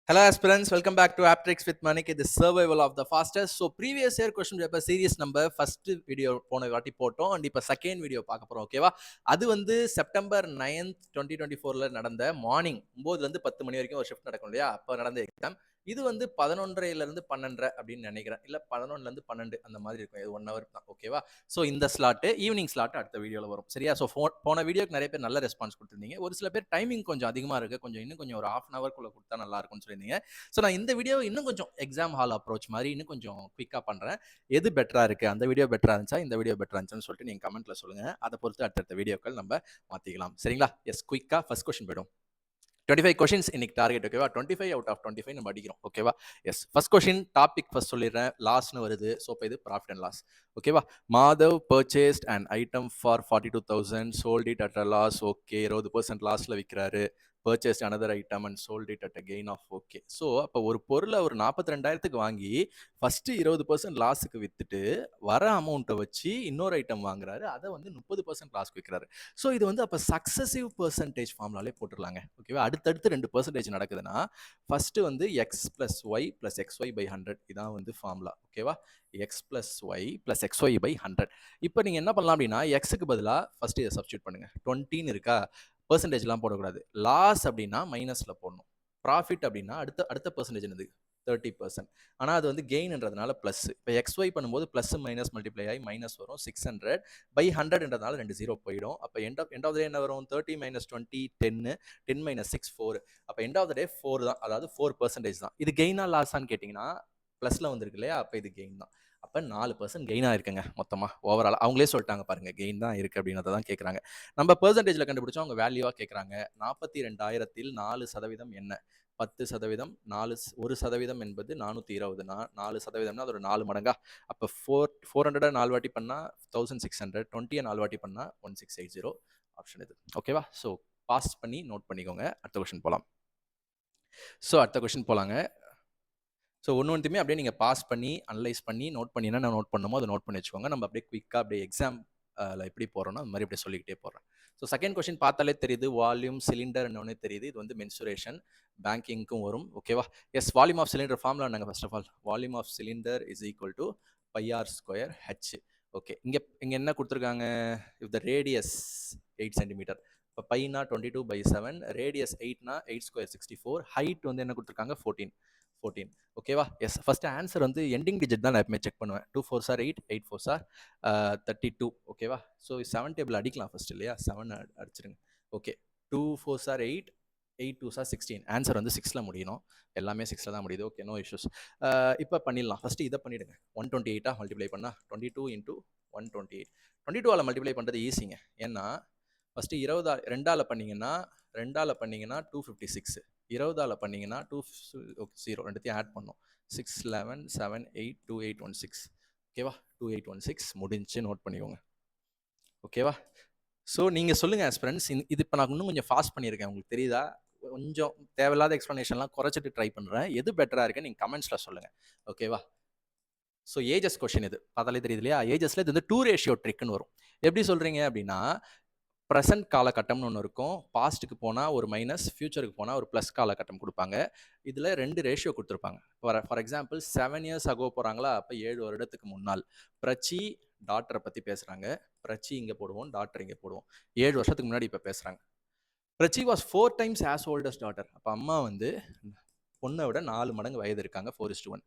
Hello aspirants, welcome back to Aptrix with Manik, the survival of the fastest. So previous year question paper series number first video போன வாட்டி போட்டோம் and இப்போ second video பார்க்க போறோம். ஓகேவா? அது வந்து செப்டம்பர் 9th 2024ல நடந்த மார்னிங் 9ல இருந்து 10 மணி வரைக்கும் ஒரு ஷிஃப்ட் நடக்கும் இல்லையா? அப்போ நடந்த எக்ஸாம். இது வந்து 11:30ல இருந்து 12:30 அப்படின்னு நினைக்கிறேன். இல்ல 11ல இருந்து 12 அந்த மாதிரி இருக்கும். இது 1 hour தான். ஓகேவா? ஸோ இந்த ஸ்லாட் ஈவினிங் ஸ்லாட் அடுத்த வீடியோவில் வரும். சரியா? ஸோ போன வீடியோக்கு நிறைய பேர் நல்ல ரெஸ்பான்ஸ் கொடுத்துருந்தீங்க. ஒரு சில பேர் டைமிங் கொஞ்சம் அதிகமாக இருக்கு, இன்னும் கொஞ்சம் ஒரு 1/2 hour கொடுத்தா நல்லா இருக்கும்னு சொல்லியிருந்தீங்க. ஸோ நான் இந்த வீடியோ இன்னும் கொஞ்சம் எக்ஸாம் ஹால் அப்ரோச் மாதிரி இன்னும் கொஞ்சம் குயிக்காக பண்ணுறேன். எது பெட்டரா இருக்கு, அந்த வீடியோ பெட்டரா இருந்துச்சா, இந்த வீடியோ பெட்டரா இருந்துச்சுன்னு சொல்லிட்டு நீங்கள் கமெண்ட்ல சொல்லுங்க. அதை பொறுத்து அடுத்தடுத்த வீடியோக்கள் நம்ம மாற்றிக்கலாம். சரிங்களா? எஸ், குயிக்காக ஃபர்ஸ்ட் கொஸ்டின் போய்டும். 25 கொஷின்ஸ் இன்னைக்கு டார்கெட். ஓகேவா? 25 அவுட் ஆஃப் 25 நம்ம அடிக்கிறோம். ஓகேவா? Yes, first question topic first சொல்லிடுறேன். லாஸ்ட்னு வருது. ஸோ இப்போ இது ப்ராஃபிட் அண்ட் லாஸ். ஓகேவா? Madhav purchased and item for 42,000, sold it at a loss. Okay, 20% லாஸ்ல விற்கிறாரு. Purchased another item and sold it at a gain of. Okay, so அப்போ ஒரு பொருளை ஒரு 42,000க்கு வாங்கி ஃபர்ஸ்ட் 20% லாஸுக்கு வித்துட்டு வர அமௌண்ட்டை வச்சு இன்னொரு ஐட்டம் வாங்குறாரு. அதை வந்து 30% லாஸ்க்கு விற்கிறாரு. ஸோ இது வந்து அப்போ சக்ஸசிவ் பர்சன்டேஜ் ஃபார்ம்லாலே போட்டுடலாங்க. ஓகேவா? அடுத்தடுத்து 2% நடக்குதுன்னா ஃபர்ஸ்ட் வந்து X plus Y plus X Y by 100. இதான் வந்து ஃபார்முலா. ஓகேவா? X plus Y plus X Y by 100. இப்போ நீங்கள் என்ன பண்ணலாம் அப்படின்னா எக்ஸுக்கு பதிலாக ஃபர்ஸ்ட் இதை சப்ஸ்டியூட் பண்ணுங்க. 20 இருக்கா? பெர்சன்டேஜ்லாம் போடக்கூடாது. லாஸ் அப்படின்னா மைனஸில் போடணும். ப்ராஃபிட் அப்படின்னா அடுத்த பெர்சன்டேஜ் என்னது? 30%. ஆனால் அது வந்து கெயின்ன்றதுனால ப்ளஸ். இப்போ எக்ஸ்ஒய் பண்ணும்போது ப்ளஸ் மைனஸ் மல்டிப்ளை ஆகி மைனஸ் வரும். 600 பை 100ன்றதுனால 2 0 போயிடும். அப்போ எண்ட் ஆஃப் டே என்ன வரும்? 30 மைனஸ் 20 10, 10 மைனஸ் 6 4. அப்போ எண்ட் ஆஃப் த டே 4 தான், அதாவது 4% தான். இது கெயினா லாஸான்னு கேட்டிங்கன்னா ப்ளஸில் வந்திருக்கு இல்லையா? அப்போ இது கெயின் தான். அப்போ 4% கெயினாக இருக்குங்க மொத்தமாக ஓவரால். அவங்களே சொல்லிட்டாங்க பாருங்க, கெயின் தான் இருக்குது அப்படின்றத தான் கேட்குறாங்க. நம்ம பெர்சன்டேஜில் கண்டுபிடிச்சோம், அவங்க வேல்யூவாக கேட்குறாங்க. 42,000ல் 4% என்ன? 10%, 1% என்பது 420. 4%னா அது ஒரு 4 மடங்கா. அப்போ 400 4 வாட்டி பண்ணால் 1600, 20 4 வாட்டி பண்ணால் 1680. ஆப்ஷன் இது. ஓகேவா? ஸோ பாஸ் பண்ணி நோட் பண்ணிக்கோங்க. அடுத்த கொஸ்டின் போகலாம். ஸோ அடுத்த கொஸ்டின் போகலாங்க. ஸோ ஒன்றுமே அப்படியே நீங்கள் பாஸ் பண்ணி அனலைஸ் பண்ணி நோட் பண்ணி என்ன நோட் பண்ணுமோ அதை நோட் பண்ணி வச்சுக்கோங்க. நம்ம அப்படியே குயிக்காக அப்படியே எக்ஸாம் எப்படி போகிறோன்னா அது மாதிரி அப்படியே சொல்லிக்கிட்டே போகிறேன். ஸோ செகண்ட் கொஸ்டின் பார்த்தாலே தெரியுது, வால்யூம் சிலிண்டர்னு தெரியுது. இது வந்து மென்சுரேஷன், பேங்கிங்க்கும் வரும். ஓகேவா? Yes, volume of cylinder formula என்னங்க? First of all volume of cylinder is equal to πr²h. Okay, இங்கே என்ன கொடுத்துருக்காங்க? இஃப் த ரேடியஸ் 8 சென்டிமீட்டர், இப்போ பைனா 22/7, ரேடியஸ் 8னா 8² 64, ஹைட் வந்து என்ன கொடுத்துருக்காங்க? 14. ஓகேவா? எஸ், ஃபர்ஸ்ட் ஆன்சர் வந்து எண்டிங் டிஜிட் தான் நான் எப்பவுமே செக் பண்ணுவேன். 2 4s are 8, 8 4s are 32. ஓகேவா? ஸோ 7 டேபிள் அடிக்கலாம் ஃபர்ஸ்ட் இல்லையா? 7 அடிச்சிருங்க. Okay, 2 4s are 8, 8 2s are 16. Answer வந்து 6ல் முடியணும். எல்லாமே 6ல் தான் முடியுது. Okay, no issues. இப்போ பண்ணிடலாம். ஃபர்ஸ்ட் இதை பண்ணிவிடுங்க. 128 மல்டிப்ளை பண்ணால் 22 × 128. 22ஆல் மல்டிப்ளை பண்ணுறது ஈஸிங்க. ஏன்னா ஃபர்ஸ்ட் 20 2ஆல் பண்ணிங்கன்னா 256. 20ஆல் பண்ணிங்கன்னா 20 ரெண்டுத்தையும் ஆட் பண்ணும். 6 11 7 8 2816. ஓகேவா? 2816 முடிஞ்சு நோட் பண்ணிக்கோங்க. ஓகேவா? ஸோ நீங்கள் சொல்லுங்கள் ஆஸ்பிரண்ட்ஸ், இது இப்போ நான் இன்னும் கொஞ்சம் ஃபாஸ்ட் பண்ணியிருக்கேன். உங்களுக்கு தெரியுதா? கொஞ்சம் தேவையில்லாத எக்ஸ்ப்ளனேஷன்லாம் குறைச்சிட்டு ட்ரை பண்ணுறேன். எது பெட்டராக இருக்குன்னு நீங்கள் கமெண்ட்ஸில் சொல்லுங்கள். ஓகேவா? ஸோ ஏஜஸ் கொஸ்டின் இது பார்த்தாலே தெரியுது இல்லையா? ஏஜஸில் இது வந்து 2 ரேஷியோ ட்ரிக்னு வரும். எப்படி சொல்கிறீங்க அப்படின்னா, ப்ரெசன்ட் காலகட்டம்னு ஒன்று இருக்கும். பாஸ்ட்டுக்கு போனால் ஒரு மைனஸ், ஃபியூச்சருக்கு போனால் ஒரு ப்ளஸ் காலகட்டம் கொடுப்பாங்க. இதில் 2 ரேஷியோ கொடுத்துருப்பாங்க. ஃபார் எக்ஸாம்பிள் 7 years ago போகிறாங்களா? அப்போ 7 வருடத்துக்கு முன்னால். பிரச்சி டாக்டரை பற்றி பேசுகிறாங்க. பிரச்சி இங்கே போடுவோம், டாக்டர் இங்கே போடுவோம். 7 வருஷத்துக்கு முன்னாடி இப்போ பேசுகிறாங்க. Prachi was 4 times as old as daughter. அப்போ அம்மா வந்து பொண்ணை விட 4 மடங்கு வயது இருக்காங்க. 4:1.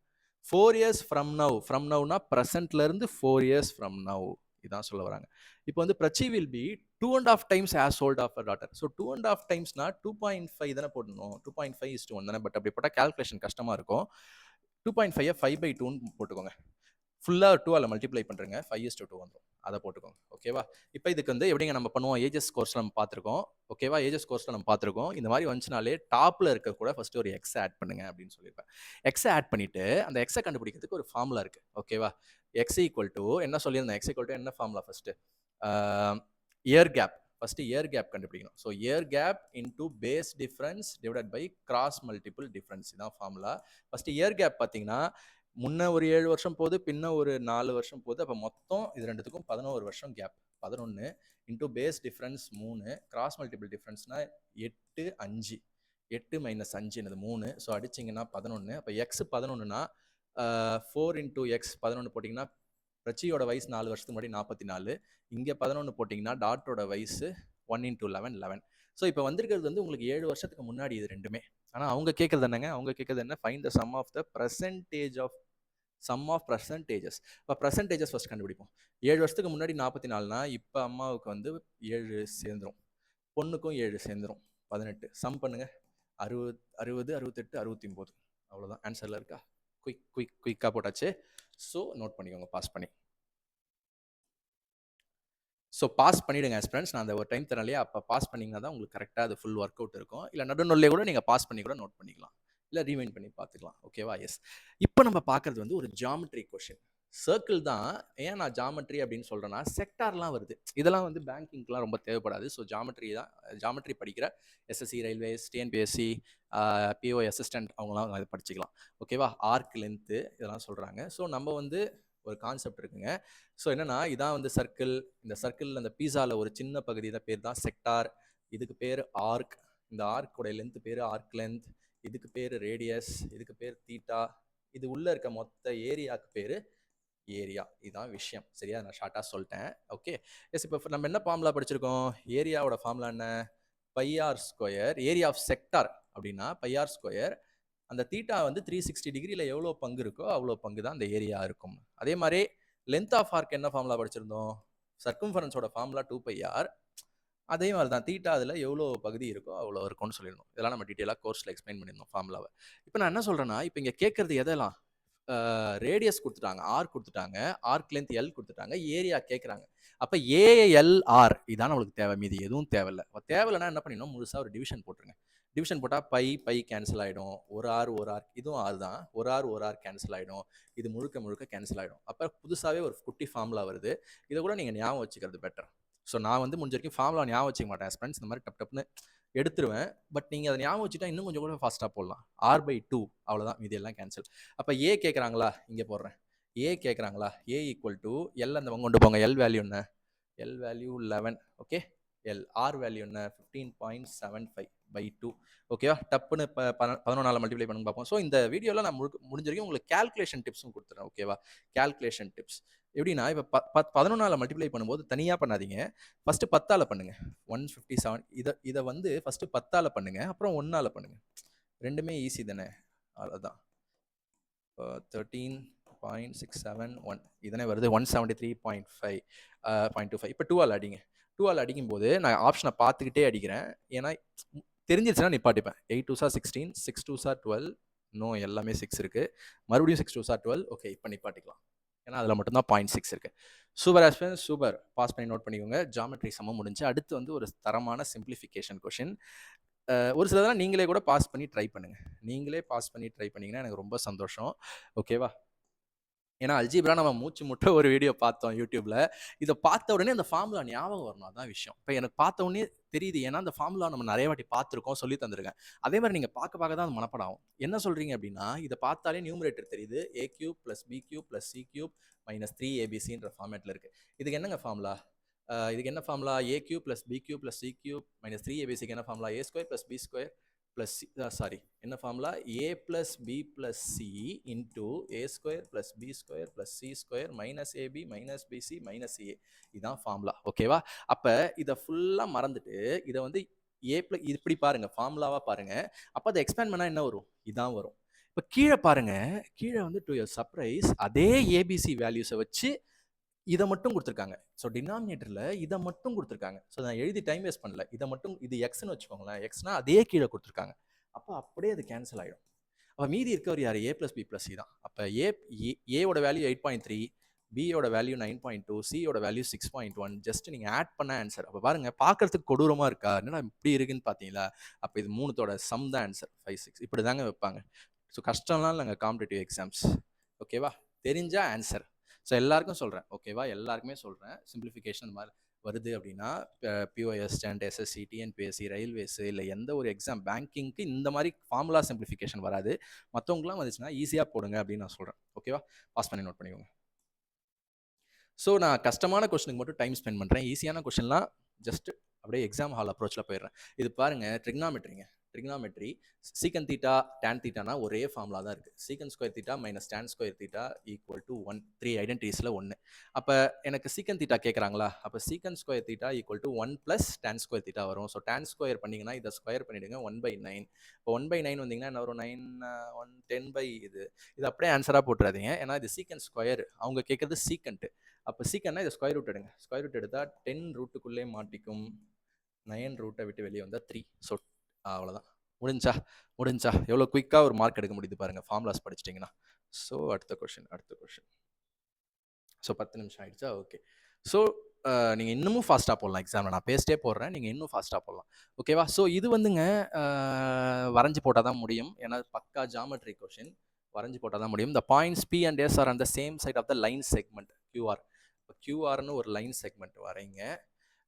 4 years from now. ஃப்ரம் நவுனா ப்ரெசன்ட்லேருந்து 4 years from now. இதான் சொல்ல வராங்க. இப்போ வந்து Prachi will be 2.5 times as old of a daughter. So 2.5 timesனா 2.5 தானே போடணும். 2.5:1 தானே. பட் அப்படி போட்டால் கால்குலேஷன் கஷ்டமாக இருக்கும். 2.5 5/2 போட்டுக்கோங்க. ஃபுல்லாக 2ஆல் மல்டிப்ளை பண்ணுறங்க. 5:2 வந்துடும். அதை போட்டுக்கோங்க. ஓகேவா? இப்போ இதுக்கு வந்து எப்படிங்க நம்ம பண்ணுவோம்? ஏஜஸ் கோர்ஸில் நம்ம பார்த்துருக்கோம். ஓகேவா? ஏஜஸ் கோர்ஸில் நம்ம பார்த்துருக்கோம். இந்த மாதிரி வந்துச்சுனாலே டாப்பில் இருக்க கூட ஃபஸ்ட்டு ஒரு எக்ஸை ஆட் பண்ணுங்க அப்படின்னு சொல்லியிருப்பேன். எக்ஸை ஆட் பண்ணிவிட்டு அந்த எக்ஸை கண்டுபிடிக்கிறதுக்கு ஒரு ஃபார்முலா இருக்குது. ஓகேவா? எக்ஸ் ஈக்குவல் டு என்ன சொல்லியிருந்தேன்? எக்ஸ் ஈக்குவல் டு என்ன formula? First year gap. First year gap கண்டுபிடிக்கணும். So year gap into base difference divided by cross multiple difference. இதான் ஃபார்முலா. ஃபஸ்ட்டு இயர் கேப் பார்த்தீங்கன்னா முன்ன ஒரு 7 வருஷம் போகுது, பின்ன ஒரு 4 வருஷம் போகுது. அப்போ மொத்தம் இது ரெண்டுத்துக்கும் 11 வருஷம் gap. 11 into base difference 3, cross multiple டிஃப்ரென்ஸ்னா 8 5. 8 - 5 என்னது 3. ஸோ அடிச்சிங்கன்னா 11. அப்போ எக்ஸ் 11னா 4 இன்டூ எக்ஸ் 11 போட்டிங்கன்னா பிரச்சியோட வயசு 4 வருஷத்துக்கு முன்னாடி 44. இங்கே 11 போட்டிங்கன்னா டாட்டோட வயசு 1 இன்டூ 11 11. ஸோ இப்போ வந்திருக்கிறது வந்து உங்களுக்கு 7 வருஷத்துக்கு முன்னாடி இது ரெண்டுமே. ஆனால் அவங்க கேட்குறது என்னங்க, அவங்க கேட்குறது என்ன, find the sum of the percentage of sum of percentages. இப்போ பர்சன்டேஜஸ் ஃபஸ்ட் கண்டுபிடிப்போம். 7 வருஷத்துக்கு முன்னாடி 44னா இப்போ அம்மாவுக்கு வந்து 7 சேர்ந்துரும், பொண்ணுக்கும் 7 சேர்ந்துரும், 18. சம் பண்ணுங்க. 60 68 69. அவ்வளோதான், ஆன்சரில் இருக்கா? குயிக்காக போட்டாச்சு. ஸோ நோட் பண்ணிக்கோங்க பாஸ் பண்ணி. ஸோ பாஸ் பண்ணிவிடுங்க ஃப்ரெண்ட்ஸ். நான் அந்த ஒரு டைம் தரேன் இல்லையா, அப்போ பாஸ் பண்ணிங்கன்னா தான் உங்களுக்கு கரெக்டாக அது ஃபுல் ஒர்க் அவுட் இருக்கும். இல்லை நடுநொல்லே கூட நீங்கள் பாஸ் பண்ணி கூட நோட் பண்ணிக்கலாம், இல்லை ரீவைண்ட் பண்ணி பார்த்துக்கலாம். ஓகேவா? எஸ். இப்போ நம்ம பார்க்குறது வந்து ஒரு ஜாமெட்ரி கொஷின். சர்க்கிள் தான். ஏன் நான் ஜாமெட்ரி அப்படின்னு சொல்கிறேன்னா, செக்டார்லாம் வருது. இதெல்லாம் வந்து பேங்கிங்க்குலாம் ரொம்ப தேவைப்படாது. ஸோ ஜாமெட்ரி தான். ஜாமெட்ரி படிக்கிற SSC, railways, TNPSC, PO assistant அவங்களாம் அதை படிச்சுக்கலாம். ஓகேவா? ஆர்க் லென்த்து இதெல்லாம் சொல்கிறாங்க. ஸோ நம்ம வந்து ஒரு கான்செப்ட் இருக்குங்க. ஸோ என்னன்னா, இதான் வந்து சர்க்கிள். இந்த சர்க்கிள் அந்த பீஸாவில் ஒரு சின்ன பகுதி தான் பேர் தான் செக்டார். இதுக்கு பேர் ஆர்க். இந்த ஆர்க்கோடைய லென்த் பேர் ஆர்க் லென்த். இதுக்கு பேர் ரேடியஸ். இதுக்கு பேர் தீட்டா. இது உள்ளே இருக்க மொத்த ஏரியாவுக்கு பேர் ஏரியா. இதுதான் விஷயம். சரியா? நான் ஷார்ட்டாக சொல்லிட்டேன். ஓகே. எஸ். இப்போ நம்ம என்ன ஃபார்முலா படிச்சிருக்கோம்? ஏரியாவோட ஃபார்முலா என்ன? Pi R square. Area of sector அப்படின்னா பை ஆர் ஸ்கொயர். அந்த தீட்டா வந்து 360 டிகிரியில் எவ்வளோ பங்கு இருக்கோ அவ்வளோ பங்கு தான் அந்த ஏரியா இருக்கும். அதே மாதிரி லென்த் ஆஃப் ஆர்க் என்ன ஃபார்முலா படிச்சிருந்தோம்? சர்க்கம்ஃபரன்ஸோட ஃபார்முலா 2πr. அதே மாதிரி தான் தீட்டா அதில் எவ்வளோ பகுதி இருக்கோ அவ்வளோ இருக்கும்னு சொல்லியிருந்தோம். இதெல்லாம் நம்ம டீட்டெயிலாக கோர்ஸில் எக்ஸ்பிளைன் பண்ணியிருந்தோம் ஃபார்முலாவை. இப்போ நான் என்ன சொல்கிறேன்னா, இப்போ இங்கே கேட்குறது எதெல்லாம்? ரேடியஸ் கொடுத்துட்டாங்க, ஆர் கொடுத்துட்டாங்க, ஆர்க் லென்த் எல் கொடுத்துட்டாங்க, ஏரியா கேட்குறாங்க. அப்போ ஏஎல்ஆர் இதான் நம்மளுக்கு தேவை, மீதி எதுவும் தேவையில்லை. தேவையில்லைன்னா என்ன பண்ணிடணும், முழுசாக ஒரு டிவிஷன் போட்டுருங்க. டிவிஷன் போட்டால் பை கேன்சல் ஆகிடும். ஒரு ஆர் இதுவும் ஆர் தான். ஒரு ஆர் கேன்சல் ஆகிடும். இது முழுக்க கேன்சல் ஆகிடும். அப்போ புதுசாகவே ஒரு குட்டி ஃபார்முலா வருது. இதை கூட நீங்கள் ஞாபகம் வச்சுக்கிறது பெட்டர். ஸோ நான் வந்து முடிஞ்ச வரைக்கும் ஃபார்முலா ஞாபகம் வச்சுக்க மாட்டேன் ஃப்ரெண்ட்ஸ். இந்த மாதிரி டப்னு எடுத்துருவேன். பட் நீங்கள் அதை ஞாபகம் வச்சுட்டா இன்னும் கொஞ்சம் கூட ஃபாஸ்ட்டாக போடலாம். R/2 அவ்வளோதான், மீதி எல்லாம் கேன்சல். அப்போ ஏ கேட்குறாங்களா? இங்கே போடுறேன். ஏ கேட்குறாங்களா? ஏ ஈக்குவல் டு எல் அந்த கொண்டு போங்க. எல் வேல்யூ என்ன? L value 11. Okay. L R value என்ன? 15.75/2. ஓகேவா? டப்புன்னு 11 மல்டிப்ளை பண்ணி பார்ப்போம். ஸோ இந்த வீடியோவில் நான் முடிஞ்ச வரைக்கும் உங்களுக்கு கேல்குலேஷன் டிப்ஸும் கொடுத்துறேன். ஓகேவா? கேல்குலேஷன் டிப்ஸ் எப்படின்னா, இப்போ 11 மல்டிப்ளை பண்ணும்போது தனியாக பண்ணாதீங்க. ஃபஸ்ட்டு 10 பண்ணுங்க. 157. இதை வந்து ஃபஸ்ட்டு 10 பண்ணுங்க, அப்புறம் 1 பண்ணுங்க. ரெண்டுமே ஈஸி தானே? அதுதான் 13.671 இதனே வருது. 173.5. இப்போ 2 அடிங்க. 2 அடிக்கும்போது நான் ஆப்ஷனை பார்த்துக்கிட்டே அடிக்கிறேன். ஏன்னா தெரிஞ்சிருச்சுன்னா நிப்பாட்டிப்பேன். 8 2s 16, 6 2s 12. இன்னும் எல்லாமே 6 இருக்குது. மறுபடியும் 6 2s 12. ஓகே, இப்போ நிப்பாட்டிக்கலாம். ஏன்னா அதில் மட்டும்தான் 0.6 இருக்குது. Super aspirants, super. பாஸ் பண்ணி நோட் பண்ணிக்கோங்க. ஜாமெட்ரி சமம் முடிஞ்சு. அடுத்து வந்து ஒரு தரமான சிம்பிளிஃபிகேஷன் கொஷின். ஒரு சிலதெல்லாம் நீங்களே கூட பாஸ் பண்ணி ட்ரை பண்ணுங்க. நீங்களே பாஸ் பண்ணி ட்ரை பண்ணிங்கன்னா எனக்கு ரொம்ப சந்தோஷம். ஓகேவா? ஏன்னா அல்ஜீப்ரா நம்ம மூச்சு முட்டை ஒரு வீடியோ பார்த்தோம் யூடியூப்ல. இதை பார்த்த உடனே அந்த ஃபார்முலா ஞாபகம் வரணும். அதான் விஷயம். இப்போ எனக்கு பார்த்த உடனே தெரியுது. ஏன்னா அந்த ஃபார்முலா நம்ம நிறைய வாட்டி பார்த்துருக்கோம், சொல்லி தந்திருக்கேன். அதே மாதிரி நீங்கள் பார்க்க தான் அது மனப்படம் ஆகும். என்ன சொல்றீங்க அப்படின்னா, இதை பார்த்தாலே நியூமரேட்டர் தெரியுது. a³ + b³ + c³ - 3abcன்ற ஃபார்மேட்டில் இருக்குது. இதுக்கு என்னங்க ஃபார்முலா? இதுக்கு என்ன ஃபார்முலா? a³ + b³ + c³ - 3abcக்கு என்ன formula? a² + b² + c. Sorry, என்ன formula? a + b + c into a² + b² + c² - ab - bc - ca. இதுதான் ஃபார்முலா. ஓகேவா? அப்போ இதை ஃபுல்லாக மறந்துட்டு இதை வந்து இப்படி பாருங்க, ஃபார்முலாவா பாருங்க. அப்போ அதை எக்ஸ்பேண்ட் பண்ணால் என்ன வரும்? இதான் வரும். இப்போ கீழே பாருங்க. கீழே வந்து டு யுவர் சர்ப்ரைஸ் அதே ஏபிசி வேல்யூஸை வச்சு இதை மட்டும் கொடுத்துருக்காங்க. ஸோ டினாமினேட்டரில் இதை மட்டும் கொடுத்துருக்காங்க. ஸோ நான் எழுதி டைம் வேஸ்ட் பண்ணல. இதை மட்டும், இது எக்ஸ்ன்னு வச்சுக்கோங்களேன். எக்ஸ்னா அதே கீழே கொடுத்துருக்காங்க. அப்போ அப்படியே அது கேன்சல் ஆகிடும். அப்போ மீதி இருக்கவர் யார்? a + b + c தான். அப்போ ஏவோட வேல்யூ 8.3, பியோட வேல்யூ 9.2, சியோட வேல்யூ 6.1. ஜஸ்ட் நீங்கள் ஆட் பண்ண ஆன்சர். அப்போ பாருங்கள், பார்க்கறதுக்கு கொடூரமாக இருக்கா? என்னடா இப்படி இருக்குன்னு பார்த்தீங்களா? அப்போ இது 3தோட சம் தான் ஆன்சர். 5 6 இப்படி தாங்க வைப்பாங்க. ஸோ கஷ்டம்லாம் இல்லைங்க காம்படிட்டிவ் எக்ஸாம்ஸ். ஓகேவா? தெரிஞ்சா ஆன்சர். ஸோ எல்லாருக்கும் சொல்கிறேன். ஓகேவா? எல்லாருக்குமே சொல்கிறேன். சிம்பிளிஃபிகேஷன் இந்த மாதிரி வருது அப்படின்னா, POS stand, SSC, TNPSC, railways, இல்லை எந்த ஒரு எக்ஸாம் பேங்கிங்க்கு இந்த மாதிரி ஃபார்முலா சிம்பிளிஃபிகேஷன் வராது. மற்றவங்களாம் வந்துச்சுன்னா ஈஸியாக போடுங்க அப்படின்னு நான் சொல்கிறேன். ஓகேவா? பாஸ் பண்ணி நோட் பண்ணிக்கோங்க. ஸோ நான் கஷ்டமான கொஸ்டினுக்கு மட்டும் டைம் ஸ்பெண்ட் பண்ணுறேன். ஈஸியான கொஸ்டின்லாம் ஜஸ்ட் அப்படியே எக்ஸாம் ஹால் அப்ரோச்சில் போயிடுறேன். இது பாருங்கள், ட்ரிக்னாமெட்ரிங்க. ட்ரிக்னாமெட்ரி சீக்கன் தீட்டா டேன் தீட்டானா ஒரே ஃபார்முலா தான் இருக்குது. Secant square theta minus tan square theta equal to 1. 3 ஐடென்டிட்டிஸில் 1. அப்போ எனக்கு சீக்கன் தீட்டா கேட்குறாங்களா, அப்போ secant square theta equal to 1 plus tan square theta வரும். ஸோ டேன் ஸ்கொயர் பண்ணிங்கன்னா இதை ஸ்கொயர் பண்ணிவிடுங்க 1/9. இப்போ 1/9 வந்தீங்கன்னா என்ன வரும், 10 இது அப்படியே ஆன்சராக போட்டுறாதீங்க, ஏன்னா இது சீக்கன் ஸ்கொயர், அவங்க கேட்குறது சீக்கன்ட்டு. அப்போ சீக்கன்னா இதை ஸ்கொயர் ரூட் எடுங்க. ஸ்கொயர் ரூட் எடுத்தால் 10 ரூட்டுக்குள்ளே மாட்டிக்கும், 9 ரூட்டை விட்டு வெளியே வந்தால் 3. ஸோ அவ்வளோதான், முடிஞ்சா எவ்வளோ குயிக்காக ஒரு மார்க் எடுக்க முடியுது பாருங்கள் ஃபார்முலாஸ் படிச்சிட்டிங்கன்னா. ஸோ அடுத்த கொஷின். ஸோ 10 நிமிஷம் ஆகிடுச்சா, ஓகே. ஸோ நீங்கள் இன்னமும் ஃபாஸ்ட்டாக போடலாம் எக்ஸாமில், நான் பேஸ்ட்டே போடுறேன், நீங்கள் இன்னும் ஃபாஸ்ட்டாக போடலாம், ஓகேவா. ஸோ இது வந்துங்க வரைஞ்சி போட்டால் தான் முடியும், ஏன்னா பக்கா ஜாமெட்ரி கொஷின், வரைஞ்சி போட்டால் தான் முடியும். இந்த points P and S are on the same side of the line segment QR. இப்போ QRன்னு ஒரு லைன் செக்மெண்ட் வரைங்க.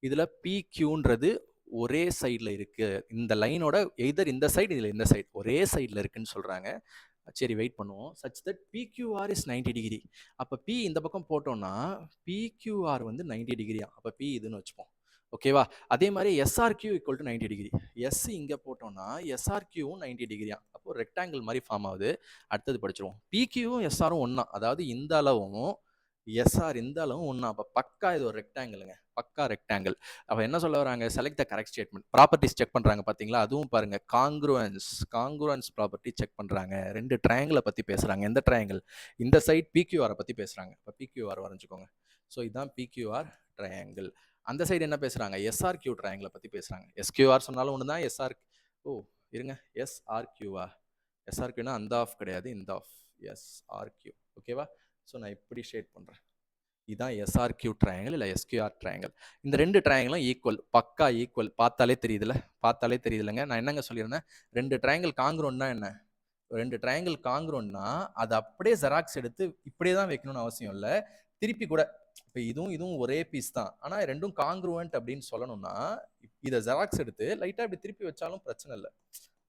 இதில் PQன்றது ஒரே சைடில் இருக்குது, இந்த லைனோட எய்தர் இந்த சைடு இதில் இந்த சைடு ஒரே சைடில் இருக்குன்னு சொல்கிறாங்க. சரி வெயிட் பண்ணுவோம். Such that PQR is 90 degree. அப்போ P இந்த பக்கம் போட்டோம்னா PQR வந்து 90 டிகிரியா, அப்போ P இதுன்னு வச்சுப்போம், ஓகேவா. அதே மாதிரி SRQ equal to 90 degree. S இங்கே போட்டோம்னா SRQவும் 90 டிகிரியா, அப்போ ரெக்டாங்கிள் மாதிரி ஃபார்ம் ஆகுது. அடுத்தது படிச்சிருவோம். PQவும் SRவும் ஒன்றா, அதாவது இந்த அளவும் எஸ்ஆர் இந்த அளவும் ஒன்றா, அப்போ பக்கா இது ஒரு ரெக்டாங்கிளுங்க, பக்கா ரெக்டாங்கிள். அப்போ என்ன சொல்ல வராங்க, select the correct statement. Properties check பண்ணுறாங்க பார்த்தீங்களா, அதுவும் பாருங்கள், காங்க்ருவன்ஸ் ப்ராப்பர்ட்டி செக் பண்ணுறாங்க. 2 ட்ரையாங்கிளை பற்றி பேசுகிறாங்க. எந்த ட்ரையாங்கிள், இந்த சைட் PQR பற்றி பேசுகிறாங்க. இப்போ PQR வரைஞ்சிக்கோங்க. ஸோ இதுதான் PQR ட்ரையாங்கிள். அந்த சைடு என்ன பேசுகிறாங்க, SRQ ட்ரையாங்கிளை பற்றி பேசுகிறாங்க. SQR சொன்னாலும் ஒன்று தான், இருங்க, SRQனா அந்த ஆஃப் கிடையாது, இந்த ஆஃப், SRQ, ஓகேவா. ஸோ நான் இப்படி ஷேட் பண்ணுறேன், இதுதான் SRQ ட்ரையாங்கிள் இல்லை SQR ட்ரையாங்கிள். இந்த 2 ட்ரையாங்கிளும் ஈக்குவல், பக்கா ஈக்குவல், பார்த்தாலே தெரியுதுலங்க. நான் என்னங்க சொல்லியிருந்தேன், 2 ட்ரையாங்கிள் காங்க்ரோன்னா என்ன, 2 ட்ரையாங்கிள் காங்க்ரோன்னா அதை அப்படியே ஜெராக்ஸ் எடுத்து இப்படியே தான் வைக்கணும்னு அவசியம் இல்லை, திருப்பி கூட இப்போ இதுவும் ஒரே பீஸ் தான், ஆனால் ரெண்டும் காங்க்ருவன்ட் அப்படின்னு சொல்லணும்னா இதை ஜெராக்ஸ் எடுத்து லைட்டாக இப்படி திருப்பி வச்சாலும் பிரச்சனை இல்லை,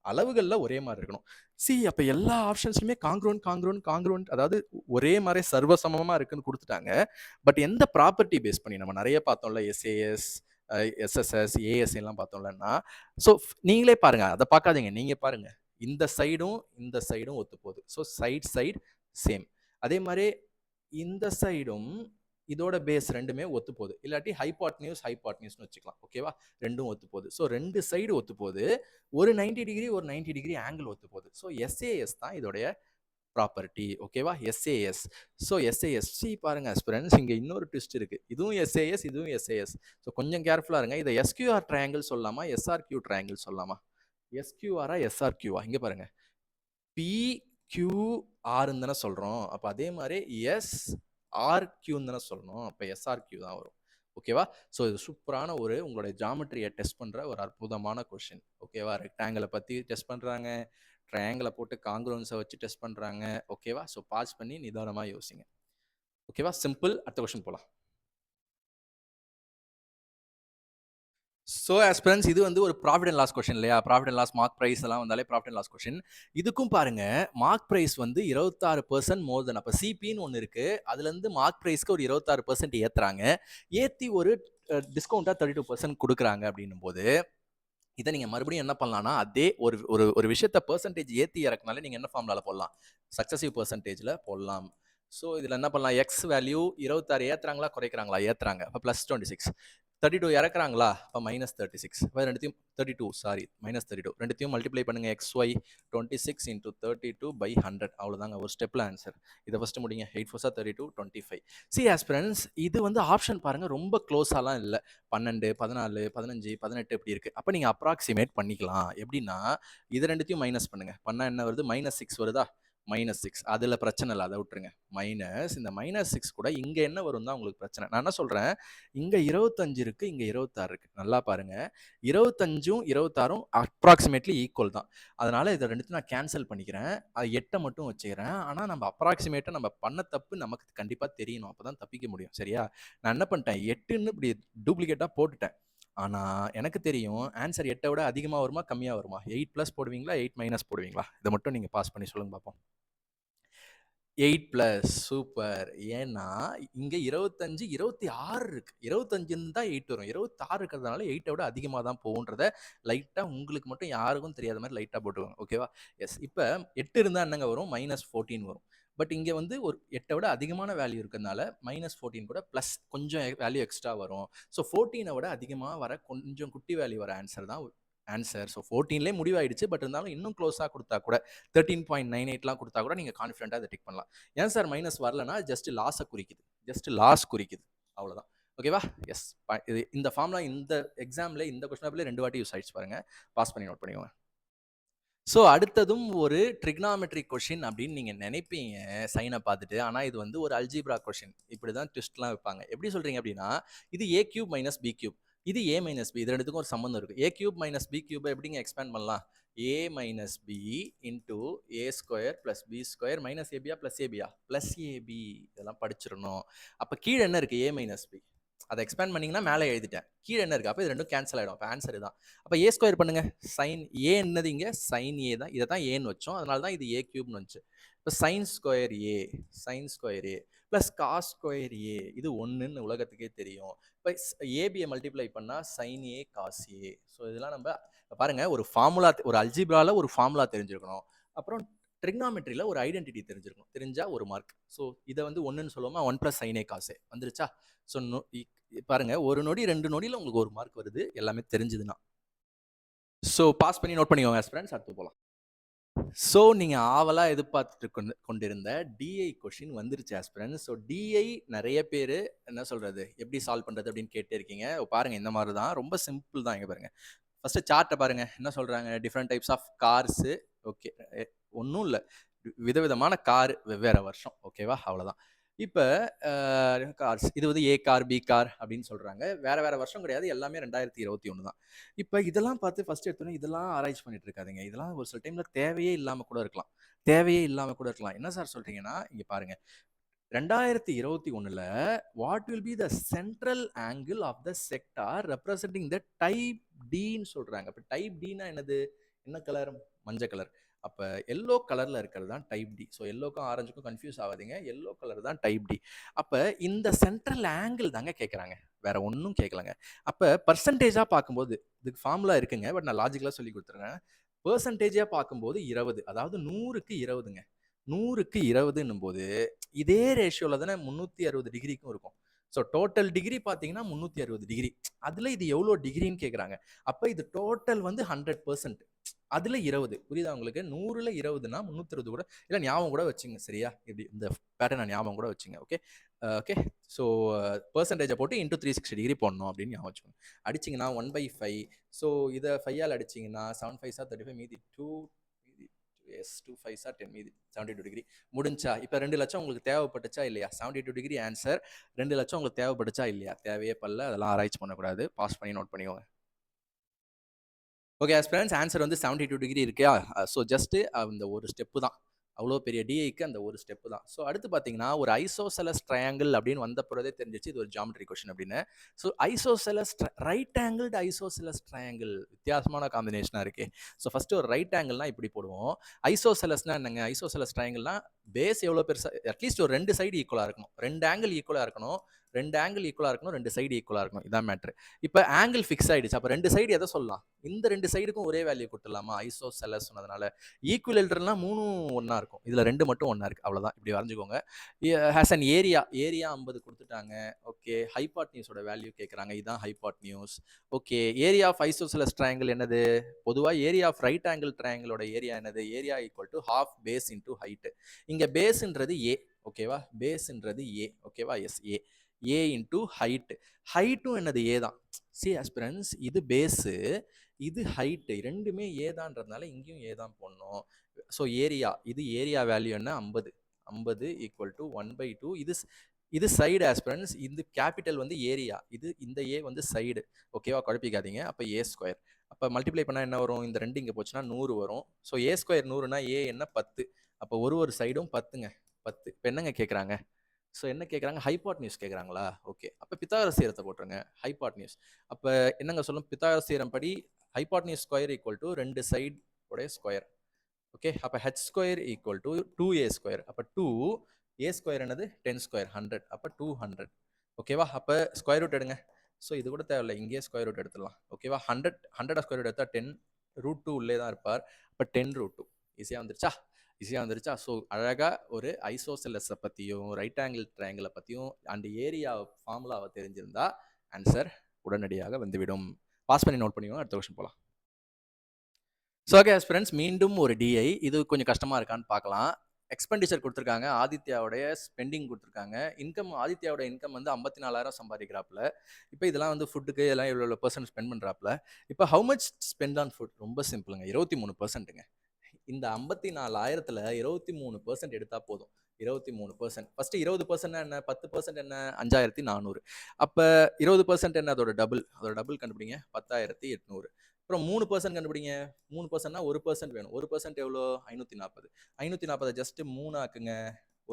அளவுகளில் ஒரே மாதிரி இருக்கணும். அப்போ எல்லா ஆப்ஷன்ஸ்லையுமே காங்க்ருவன்ட், அதாவது ஒரே மாதிரி சர்வசமமாக இருக்குன்னு கொடுத்துட்டாங்க. பட் எந்த ப்ராப்பர்ட்டி பேஸ் பண்ணி, நம்ம நிறைய பார்த்தோம்ல, SAS, SSS, AS எல்லாம் பார்த்தோம்லன்னா, ஸோ நீங்களே பாருங்க, அதை பார்க்காதீங்க, நீங்கள் பாருங்க, இந்த சைடும் ஒத்து போகுது. So side same. அதே மாதிரி இந்த சைடும் இதோட பேஸ் ரெண்டுமே ஒத்து போகுது, இல்லாட்டி ஹைபாட்னியூஸ்னு வச்சுக்கலாம், ஓகேவா. ரெண்டும் ஒத்து போகுது. ஸோ 2 சைடு ஒத்து போகுது, ஒரு 90 டிகிரி ஒரு 90 டிகிரி ஆங்கிள் ஒத்து போகுது. ஸோ SAS தான் இதோடைய ப்ராப்பர்ட்டி, ஓகேவா. SAS. ஸோ SAS பாருங்க ஃப்ரெண்ட்ஸ், இங்கே இன்னொரு ட்விஸ்ட் இருக்கு, இதுவும் SAS. ஸோ கொஞ்சம் கேர்ஃபுல்லாக இருங்க. இதை SQR ட்ரையாங்கிள் சொல்லலாமா, SRQ ட்ரையாங்கிள் சொல்லலாமா, SQRஆ SRQவா, இங்கே பாருங்க, PQRன்னு தானே சொல்கிறோம், அப்போ அதே மாதிரி SRQன்னு தானே சொல்லணும், அப்போ SRQ தான் வரும், ஓகேவா. ஸோ இது சூப்பரான உங்களுடைய ஜாமெட்ரியை டெஸ்ட் பண்ணுற ஒரு அற்புதமான கொஷின், ஓகேவா. ரெக்டாங்கிளை பற்றி டெஸ்ட் பண்ணுறாங்க, ட்ரையாங்கிளை போட்டு காங்க்ருவன்ஸை வச்சு டெஸ்ட் பண்ணுறாங்க, ஓகேவா. ஸோ பாஸ் பண்ணி நிதானமாக யோசிங்க, ஓகேவா. சிம்பிள். அடுத்த கொஷின் போகலாம். ஸோ ஆஸ்பிரன்ஸ், இது வந்து ஒரு ப்ராஃபிட் அண்ட் லாஸ் கொஷின் இல்லையா, profit and loss, mark price எல்லாம் வந்தாலே ப்ராஃபிட் அண்ட் லாஸ் கொஷின். இதுக்கும் பாருங்க, மார்க் ப்ரைஸ் வந்து 26% மோர் தென், அப்போ சிபின்னு ஒன்று இருக்கு, அதுலேருந்து மார்க் ப்ரைஸ்க்கு ஒரு 26% ஏற்றுறாங்க, ஏற்றி ஒரு டிஸ்கவுண்ட்டாக 32% கொடுக்குறாங்க. அப்படின்னும் போது இதை நீங்கள் மறுபடியும் என்ன பண்ணலாம்னா, அதே ஒரு விஷயத்தை பர்சன்டேஜ் ஏற்றி இறக்குனாலே நீங்கள் என்ன ஃபார்முலால போடலாம், சக்ஸசிவ் பர்சன்டேஜில் போடலாம். ஸோ இதில் என்ன பண்ணலாம், எக்ஸ் வேல்யூ 26 ஏற்றுறாங்களா குறைக்கிறாங்களா, ஏற்றுறாங்க, அப்போ +26, 32 இறக்குறாங்களா, அப்போ -36, இப்போ ரெண்டுத்தையும் 32 -32 ரெண்டுத்தையும் மல்டிப்ளை பண்ணுங்க, XY 26 × 32/100, அவ்வளோதாங்க, ஒரு ஸ்டெப்பில் ஆன்சர். இதை ஃபஸ்ட்டு முடிங்க, 8 4 32 25. ஆஸ்பிரன்ஸ், இது வந்து ஆப்ஷன் பாருங்கள், ரொம்ப க்ளோஸாலாம் இல்லை, 12 14 15 18 இப்படி இருக்குது. அப்போ நீங்கள் அப்ராக்சிமேட் பண்ணிக்கலாம். எப்படின்னா, இது ரெண்டுத்தையும் மைனஸ் பண்ணுங்கள், பண்ணால் என்ன வருது, -6 வருதா, -6, அதில் பிரச்சனை இல்லை, அதை விட்டுருங்க. இந்த -6 கூட இங்கே என்ன வரும் தான் உங்களுக்கு பிரச்சனை. நான் என்ன சொல்கிறேன், இங்கே 25 இருக்குது, இங்கே 26 இருக்குது, நல்லா பாருங்கள், 25ம் 26ம் அப்ராக்சிமேட்லி ஈக்குவல் தான், அதனால் இதை ரெண்டுத்தையும் நான் கேன்சல் பண்ணிக்கிறேன், அது 8 மட்டும் வச்சுக்கிறேன். ஆனால் நம்ம அப்ராக்சிமேட்டாக நம்ம பண்ண தப்பு நமக்கு கண்டிப்பாக தெரியணும், அப்போ தான் தப்பிக்க முடியும், சரியா. நான் என்ன பண்ணிட்டேன், 8ன்னு இப்படி டூப்ளிகேட்டாக போட்டுட்டேன், ஆனால் எனக்கு தெரியும் ஆன்சர் 8 விட அதிகமாக வருமா கம்மியாக வருமா, 8+ போடுவீங்களா 8- போடுவீங்களா, இதை மட்டும் நீங்கள் பாஸ் பண்ணி சொல்லுங்க பார்ப்போம். 8 பிளஸ் சூப்பர். ஏன்னா, இங்க 25, 26 இருக்கு. 25ன்னு தான் 8 வரும். 26 இருக்கிறதுனால 8 விட அதிகமா தான் போகுன்றத லைட்டா உங்களுக்கு மட்டும் யாருக்கும் தெரியாத மாரி லைட்டா போட்டுக்கோங்க. ஓகேவா? எஸ். இப்ப 8 இருந்தா என்னங்க வரும்? -14 வரும். பட் இங்க வந்து ஒரு 8 விட அதிகமான வேல்யூ இருக்கிறதுனால -14 கூட பிளஸ் கொஞ்சம் வேல்யூ எக்ஸ்ட்ரா வரும். ஸோ 14 விட அதிகமா வர கொஞ்சம் குட்டி வேல்யூ வர ஆன்சர் தான் ஆன்சர். ஸோ 14லயே முடிவாயிடுச்சு. பட் இருந்தாலும் இன்னும் க்ளோஸா குடுத்தா கூட 13.98லாம் குடுத்தா கூட நீங்க கான்ஃபிடென்ட்டா அத டிக் பண்ணலாம். ஏன் சார் மைனஸ் வரலன்னா, ஜஸ்ட் லாஸ குறிக்குது. ஜஸ்ட் லாஸ் குறிக்குது. அவ்வளோதான். ஓகேவா? எஸ். இது இந்த ஃபார்முலா இந்த எக்ஸாம்ல இந்த கொஸ்டின் பேப்பர்ல 2 வாட்டி யூஸ் ஆயிடுச்சு பாருங்க. பாஸ் பண்ணி நோட் பண்ணிக்கோங்க. ஸோ அடுத்ததும் ஒரு ட்ரிக்னாமெட்ரிக் கொஷின் அப்படின்னு நீங்க நினைப்பீங்க சைனை பார்த்துட்டு. ஆனா இது வந்து ஒரு அல்ஜீப்ரா கொஷின். இப்படிதான் ட்விஸ்ட்லாம் வைப்பாங்க. எப்படி சொல்றீங்க அப்படின்னா, இது a cube minus B cube. இது a மைனஸ் பி. இது ரெண்டுத்துக்கும் ஒரு சம்மந்தம் இருக்கு. a கியூப் மைனஸ் பி கியூபை எப்படிங்க எக்ஸ்பேண்ட் பண்ணலாம்? a minus B into A square plus B square minus ஏபியா பிளஸ் ஏபியா பிளஸ் ஏபி. இதெல்லாம் படிச்சிடணும். அப்ப கீழே என்ன இருக்கு? a minus B. அதை எக்ஸ்பேண்ட் பண்ணீங்கன்னா மேலே எழுதிட்டேன். கீழே என்ன இருக்கு? அப்போ இது ரெண்டும் கேன்சல் ஆகிடும். அப்போ ஆன்சர் தான். அப்போ ஏ ஸ்கொயர் பண்ணுங்க. சைன் ஏ என்னது இங்கே? சைன் ஏ தான். இதை தான் ஏன்னு வச்சோம். அதனால தான் இது ஏ கியூப்னு வந்துச்சு. இப்போ sine square A, sine square A plus cos square A. இது ஒன்றுன்னு உலகத்துக்கே தெரியும். இப்போ ஏபியை மல்டிப்ளை பண்ணால் sine A cos A. So இதெல்லாம் நம்ம பாருங்க, ஒரு ஃபார்முலா, ஒரு அல்ஜிப்ரால ஒரு ஃபார்முலா தெரிஞ்சிருக்கணும். அப்புறம் ட்ரிக்னாமெட்ரியில் ஒரு ஐடென்டிட்டி தெரிஞ்சிருக்கணும். தெரிஞ்சா ஒரு மார்க். ஸோ இதை வந்து ஒன்றுன்னு சொல்லுவோமா? 1 + sin a cos a வந்துருச்சா? ஸோ பாருங்க, ஒரு நொடி 2 நொடியில் உங்களுக்கு ஒரு மார்க் வருது, எல்லாமே தெரிஞ்சதுன்னா. ஸோ பாஸ் பண்ணி நோட் பண்ணிக்கோங்க ஃப்ரெண்ட்ஸ். அடுத்து போகலாம். ஸோ நீங்கள் ஆவலாக எதிர்பார்த்துட்டு கொண்டிருந்த டிஐ கொஷின் வந்துருச்சு ஆஸ்பிரன்ஸ். ஸோ டிஐ நிறைய பேர் என்ன சொல்கிறது, எப்படி சால்வ் பண்ணுறது அப்படின்னு கேட்டே இருக்கீங்க. பாருங்கள், இந்த மாதிரி தான், ரொம்ப சிம்பிள் தான். இங்கே பாருங்கள், ஃபஸ்ட்டு சார்ட்டை பாருங்கள். என்ன சொல்கிறாங்க? Different types of cars. Okay, ஒன்றும் இல்லை, விதவிதமான கார், வெவ்வேறு வருஷம். ஓகேவா? அவ்வளோதான். இப்போ கார்ஸ், இது வந்து ஏ கார், பி கார் அப்படின்னு சொல்கிறாங்க. வேறு வேறு வருஷம் கிடையாது, எல்லாமே 2021 தான். இப்போ இதெல்லாம் பார்த்து ஃபஸ்ட்டு எடுத்தோன்னே இதெல்லாம் ஆராய்ச்சி பண்ணிட்டு இருக்காதீங்க. இதெல்லாம் ஒரு சில டைமில் தேவையே இல்லாமல் கூட இருக்கலாம். தேவையே இல்லாமல் கூட இருக்கலாம். என்ன சார் சொல்கிறீங்கன்னா, இங்கே பாருங்கள், 2021ல் what will be the central angle of the sector representing the type டின்னு சொல்கிறாங்க. இப்போ டைப் டினா என்னது? என்ன கலர்? மஞ்சள் கலர். அப்போ எல்லோ கலரில் இருக்கிறது தான் டைப் டி. ஸோ எல்லோக்கும் ஆரஞ்சுக்கும் கன்ஃபியூஸ் ஆகாதீங்க. எல்லோ கலர் தான் டைப் டி. அப்போ இந்த சென்ட்ரல் ஆங்கிள் தாங்க கேட்குறாங்க, வேற ஒன்றும் கேட்கலங்க. அப்போ பர்சன்டேஜாக பார்க்கும்போது இதுக்கு ஃபார்முலா இருக்குங்க, பட் நான் லாஜிக்கலாக சொல்லி கொடுத்துருங்க. பர்சன்டேஜாக பார்க்கும்போது 20, அதாவது 100க்கு 20ங்க. 100க்கு 20ன்னும் போது இதே ரேஷியோவில் தானே 360 டிகிரிக்கும் இருக்கும். ஸோ டோட்டல் டிகிரி பார்த்தீங்கன்னா 360 டிகிரி. அதில் இது எவ்வளோ டிகிரின்னு கேட்குறாங்க. அப்போ இது டோட்டல் வந்து 100%. அதில் 20 புரியுதா உங்களுக்கு? 100ல் 20னா 360 கூட இல்லை, ஞாபகம் கூட வச்சுங்க. சரியா? இப்படி இந்த பேட்டர்னை ஞாபகம் கூட வச்சுங்க. Okay okay. ஸோ பர்சன்டேஜை போட்டு இன்டூ 360 டிகிரி போடணும் அப்படின்னு ஞாபகம் வச்சுக்கோங்க. அடிச்சிங்கன்னா 1/5. ஸோ இதை 5ஆல் அடிச்சிங்கன்னா 7 5 35, மீதி 2, எஸ் 2 5 10, மீதி 72 டிகிரி. முடிஞ்சா? இப்போ 2 லட்சம் உங்களுக்கு தேவைப்பட்டுச்சா இல்லையா? 72 டிகிரி ஆன்சர். 2 லட்சம் உங்களுக்கு தேவைப்பட்டுச்சா இல்லையா? தேவையே படல. அதெல்லாம் ஆராய்ச்சி பண்ணக்கூடாது. பாஸ் பண்ணி நோட் பண்ணிக்கோங்க. ஓகே ஃப்ரெண்ட்ஸ், ஆன்சர் வந்து 72 டிகிரி இருக்கா? ஸோ ஜஸ்ட்டு அந்த ஒரு ஸ்டெப்பு தான். அவ்வளோ பெரிய டிஐக்கு அந்த ஒரு ஸ்டெப்பு தான். ஸோ அடுத்து பார்த்தீங்கன்னா, ஒரு ஐசோசெலஸ் ட்ரையாங்கிள் அப்படின்னு வந்த பிறதே தெரிஞ்சிச்சு இது ஒரு ஜியாமெட்ரி கொஷின் அப்படின்னு. So isosceles right angled isosceles triangle, வித்தியாசமான காம்பினேஷனாக இருக்கே. ஸோ ஃபஸ்ட்டு ஒரு ரைட் ஆங்கிள்னா இப்படி போடுவோம். ஐசோசெலஸ்னா என்னங்க? ஐசோசெலஸ் ட்ரையாங்கிள்னா பேஸ் எவ்வளோ பெருசா, அட்லீஸ்ட் ஒரு 2 சைடு ஈக்குவலாக இருக்கணும். 2 ஆங்கிள் ஈக்குவலாக இருக்கணும். 2 ஆங்கிள் ஈக்குவலாக இருக்கணும். 2 சைடு ஈக்குவலாக இருக்கணும். இதான் மேட்ரு. இப்போ ஆங்கிள் ஃபிக்ஸ் ஆயிடுச்சு. அப்போ 2 சைடு எதை சொல்லலாம்? இந்த 2 சைடுக்கும் ஒரே வேல்யூ கொடுத்துடலாமா? ஐசோசெலஸ் சொன்னதுனால. ஈக்குவலேட்டர்னா 3ம் ஒன்றா இருக்கும். இதில் 2 மட்டும் ஒன்றா இருக்குது. அவ்வளோதான். இப்படி வரைஞ்சிக்கோங்க. ஹேஸ் அன் ஏரியா 50 கொடுத்துட்டாங்க. ஓகே, ஹைபாட்னியூஸோட வேல்யூ கேட்குறாங்க. இதுதான் hypotenuse. Okay, area of isosceles triangle என்னது? பொதுவாக ஏரியா ஆஃப் ரைட் ஆங்கிள் ட்ரையாங்கிளோட ஏரியா என்னது? Area equal to half base into height. இங்கே பேஸுன்றது ஏ. ஓகேவா? பேஸுன்றது ஏ. ஓகேவா? Yes, A. A into height. ஹைட்டும் என்னது? ஏ தான். சி ஆஸ்பிரன்ஸ், இது பேஸு, இது ஹைட்டு, ரெண்டுமே ஏ தான்றதுனால இங்கேயும் ஏ தான் போடணும். ஸோ ஏரியா, இது ஏரியா வேல்யூ என்ன? 50. 50 ஈக்குவல் டு 1/2. இது சைடு ஆஸ்பிரன்ஸ். இந்த கேபிட்டல் வந்து ஏரியா, இது இந்த ஏ வந்து சைடு. ஓகேவா? குழப்பிக்காதீங்க. அப்போ ஏ ஸ்கொயர். அப்போ மல்டிப்ளை பண்ணால் என்ன வரும்? இந்த 2 இங்கே போச்சுன்னா 100 வரும். ஸோ ஏ ஸ்கொயர் 100னா ஏ என்ன? 10. அப்போ ஒரு சைடும் 10ங்க. 10. இப்போ என்னங்க கேட்குறாங்க? ஸோ என்ன கேட்குறாங்க? ஹைபாட்னியூஸ் கேட்குறாங்களா? ஓகே, அப்போ பித்தாகரஸ் தியரத்தை போட்டுருங்க. ஹைபாட்னியூஸ் அப்போ என்னங்க சொல்லும்? பித்தாகரஸ் தியரம் படி hypotenuse square equal to 2 side உடைய ஸ்கொயர். ஓகே, அப்போ H square equal to 2a square. அப்போ 2 ஏ ஸ்கொயர் என்னது 10 ஸ்கொயர் 100, அப்போ 200. ஓகேவா? அப்போ ஸ்கொயர் ரூட் எடுங்க. ஸோ இது கூட தேவையில்லை, இங்கேயே ஸ்கொயர் ரூட் எடுத்துடலாம். ஓகேவா? 100 ஸ்கொயர் ரூட் எடுத்தால் 10 √2 உள்ளே தான் இருப்பார். அப்போ 10 √2 ஈஸியாக வந்துருச்சா? ஈஸியாக வந்துருச்சா? ஸோ அழகாக ஒரு ஐசோசெல்லஸை பற்றியும் ரைட் ஆங்கிள் ட்ரையாங்கிளை பற்றியும் அண்ட் ஏரியா ஃபார்முலாவை தெரிஞ்சிருந்தா ஆன்சர் உடனடியாக வந்துவிடும். பாஸ் பண்ணி நோட் பண்ணிக்கோங்க. அடுத்த கொஸ்டின் போகலாம். ஸோ ஓகே ஃப்ரெண்ட்ஸ், மீண்டும் ஒரு டிஐ. இது கொஞ்சம் கஷ்டமாக இருக்கான்னு பார்க்கலாம். எக்ஸ்பெண்டிச்சர் கொடுத்துருக்காங்க, ஆதித்யாவுடைய ஸ்பெண்டிங் கொடுத்துருக்காங்க. இன்கம், ஆதித்யாவோட இன்கம் வந்து 54,000 சம்பாதிக்கிறாப்புல. இப்போ இதெல்லாம் வந்து ஃபுட்டுக்கு எல்லாம் இவ்வளோ பர்சன்ட் ஸ்பெண்ட் பண்ணுறாப்புல. இப்போ how much spend on food? ரொம்ப சிம்பிளுங்க, 23%ங்க. இந்த 54,000த்துல 23% எடுத்தா போதும். 23%. ஃபர்ஸ்ட் 20% என்ன? 10% என்ன? 5,400. அப்ப 20% என்ன? அதோட டபுள் கண்டுபிடிங்க. 10,800. அப்புறம் 3% கண்டுபிடிங்க. 3%னா 1% வேணும். 1% எவ்வளோ? 540. 540 ஜஸ்ட் 3 ஆக்குங்க.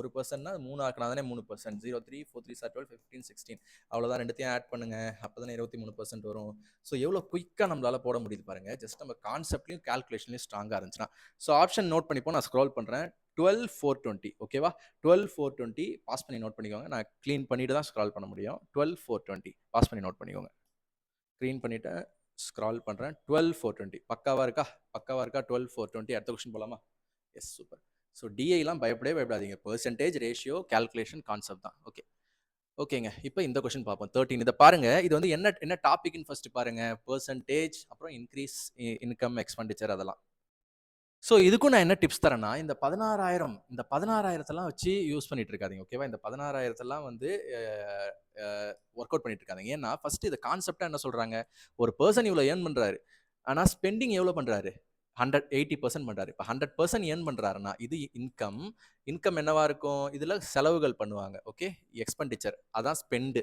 1%னா 3 ஆக்குனா தானே 3%. 0, 3, 4, 3, 12, 15, 16. அவ்வளோதான், ரெண்டுத்தையும் ஆட் பண்ணுங்க. அப்போதானே 23% வரும். ஸோ எவ்வளோ குயிக்காக நம்மளால போட முடியுது பாருங்க. ஜஸ்ட் நம்ம கான்செப்ட்லையும் கால்குலேஷன்லையும் ஸ்ட்ராங்காக இருந்துச்சுன்னா. ஸோ ஆப்ஷன் நோட் பண்ணிப்போம். நான் ஸ்க்ரோல் பண்ணுறேன். 12,420. ஓகேவா? 12,420 பாஸ் பண்ணி நோட் பண்ணிக்கோங்க. நான் க்ளீன் பண்ணிட்டு தான் ஸ்க்ரால் பண்ண முடியும். 12,420 பாஸ் பண்ணி நோட் பண்ணிக்கோங்க. க்ளீன் பண்ணிவிட்டு ஸ்க்ரால் பண்ணுறேன். 12,420 பக்காவாக இருக்கா? 12,420. அடுத்த கொஸ்டின் போகலாமா? S, super. ஸோ டிஐலாம் பயப்படாதீங்க. பெர்சன்டேஜ், ரேஷியோ, கால்குலேஷன், கான்செப்ட் தான். ஓகேங்க. இப்போ இந்த கொஸ்டின் பார்ப்போம். 13. இதை பாருங்க. இது வந்து என்ன டாபிக்னு ஃபர்ஸ்ட் பாருங்க. பெர்சன்டேஜ், அப்புறம் இன்க்ரீஸ் இன்கம், எக்ஸ்பெண்டிச்சர், அதெல்லாம். ஸோ இதுக்கும் நான் என்ன டிப்ஸ் தரேன்னா, இந்த 16,000 வச்சு யூஸ் பண்ணிட்டு இருக்காதீங்க. ஓகேவா? இந்த 16,000 வந்து ஒர்க் அவுட் பண்ணிட்டு இருக்காங்க. ஏன்னா ஃபர்ஸ்ட் இந்த கான்செப்டா என்ன சொல்றாங்க, ஒரு பர்சன் இவ்வளோ ஏர்ன் பண்றாரு, ஆனா ஸ்பெண்டிங் எவ்வளோ பண்றாரு? 180% பண்றாரு. இப்போ 100% ஏர்ன் பண்றாருன்னா இது இன்கம் என்னவா இருக்கும்? இதுல செலவுகள் பண்ணுவாங்க. ஓகே, எக்ஸ்பெண்டிச்சர் அதான் ஸ்பெண்ட்.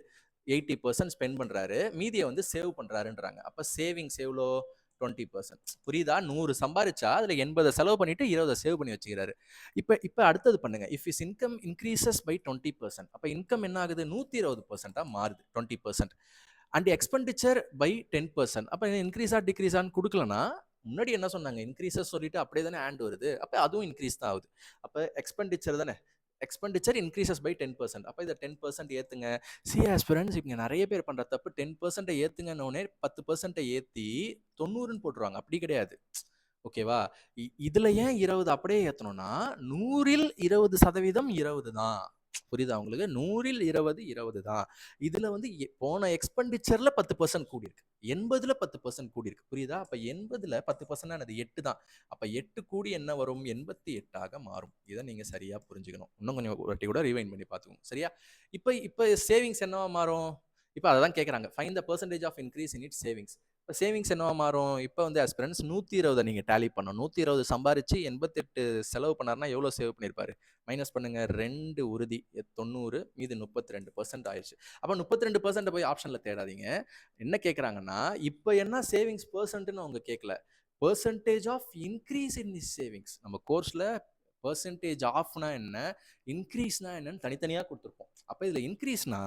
80% ஸ்பெண்ட் பண்றாரு, மீதியை வந்து சேவ் பண்றாருன்றாங்க. அப்ப சேவிங்ஸ் எவ்வளோ? 20%. புரியுதா? 100 சம்பாரிச்சா அதுல 80 செலவு பண்ணிட்டு 20 சேவ் பண்ணி வச்சுக்கிறாரு. இப்ப அடுத்தது பண்ணுங்க. If is income increases by 20%, அப்ப இன்கம் என்ன ஆகுது? 120% மாறுது. 20%. And expenditure by 10%. அப்ப இன்க்ரீஸா டிக்ரீஸான்னு கொடுக்கலனா, முன்னாடி என்ன சொன்னாங்க? இன்க்ரீசஸ் சொல்லிட்டு அப்படியே தானே ஆண்ட் வருது. அப்ப அதுவும் இன்க்ரீஸ் தான் ஆகுது. அப்ப எக்ஸ்பெண்டிச்சர் தானே, எக்ஸ்பெண்டிச்சர் இன்க்ரீசஸ் பை 10%. அப்போ இதை 10% ஏற்றுங்க. ஆஸ்பிரண்ட்ஸ் இவங்க நிறைய பேர் பண்ணுற தப்பு, 10% ஏற்றுங்கன்னொடனே 10% ஏற்றி 90ன்னு போட்டுருவாங்க. அப்படி கிடையாது. ஓகேவா? இதுல ஏன் 20 அப்படியே ஏற்றணும்னா, 100ல் 20% 20 தான். புரியுதா உங்களுக்கு? 100ல் 20 தான். இதுல வந்து போன எக்ஸ்பெண்டிச்சர்ல 10% கூடியிருக்கு, 80ல 10% கூடியிருக்கு. புரியுதா? அப்ப 80ல 10% அது 8 தான். அப்ப 8 கூடி என்ன வரும்? 88ஆக மாறும். இதை நீங்க சரியா புரிஞ்சுக்கணும். இன்னும் கொஞ்சம் வாட்டி கூட ரீவைண்ட் பண்ணி பார்த்துக்கோங்க. சரியா? இப்ப சேவிங்ஸ் என்னவா மாறும்? இப்ப அதான் கேட்கறாங்க. Find the percentage of increase in its savings. இப்போ சேவிங்ஸ் என்னவா மாறும்? இப்போ வந்து ஆஸ்பிரண்ட்ஸ் 120 நீங்கள் டேலி பண்ணணும். 120 சம்பாரிச்சு 88 செலவு பண்ணாருன்னா எவ்வளோ சேவ் பண்ணியிருப்பாரு? மைனஸ் பண்ணுங்க. 2 உறுதி 90, மீது 32% ஆயிடுச்சு. அப்போ 32% போய் ஆப்ஷனில் தேடாதீங்க. என்ன கேட்குறாங்கன்னா, இப்போ என்ன சேவிங்ஸ் பெர்சன்ட்னு அவங்க கேட்கல, percentage of increase in is savings. நம்ம கோர்ஸில் பெர்சன்டேஜ் ஆஃப்னா என்ன, இன்க்ரீஸ்னா என்னன்னு தனித்தனியாக கொடுத்துருப்போம். அப்போ இதில் இன்க்ரீஸ்னா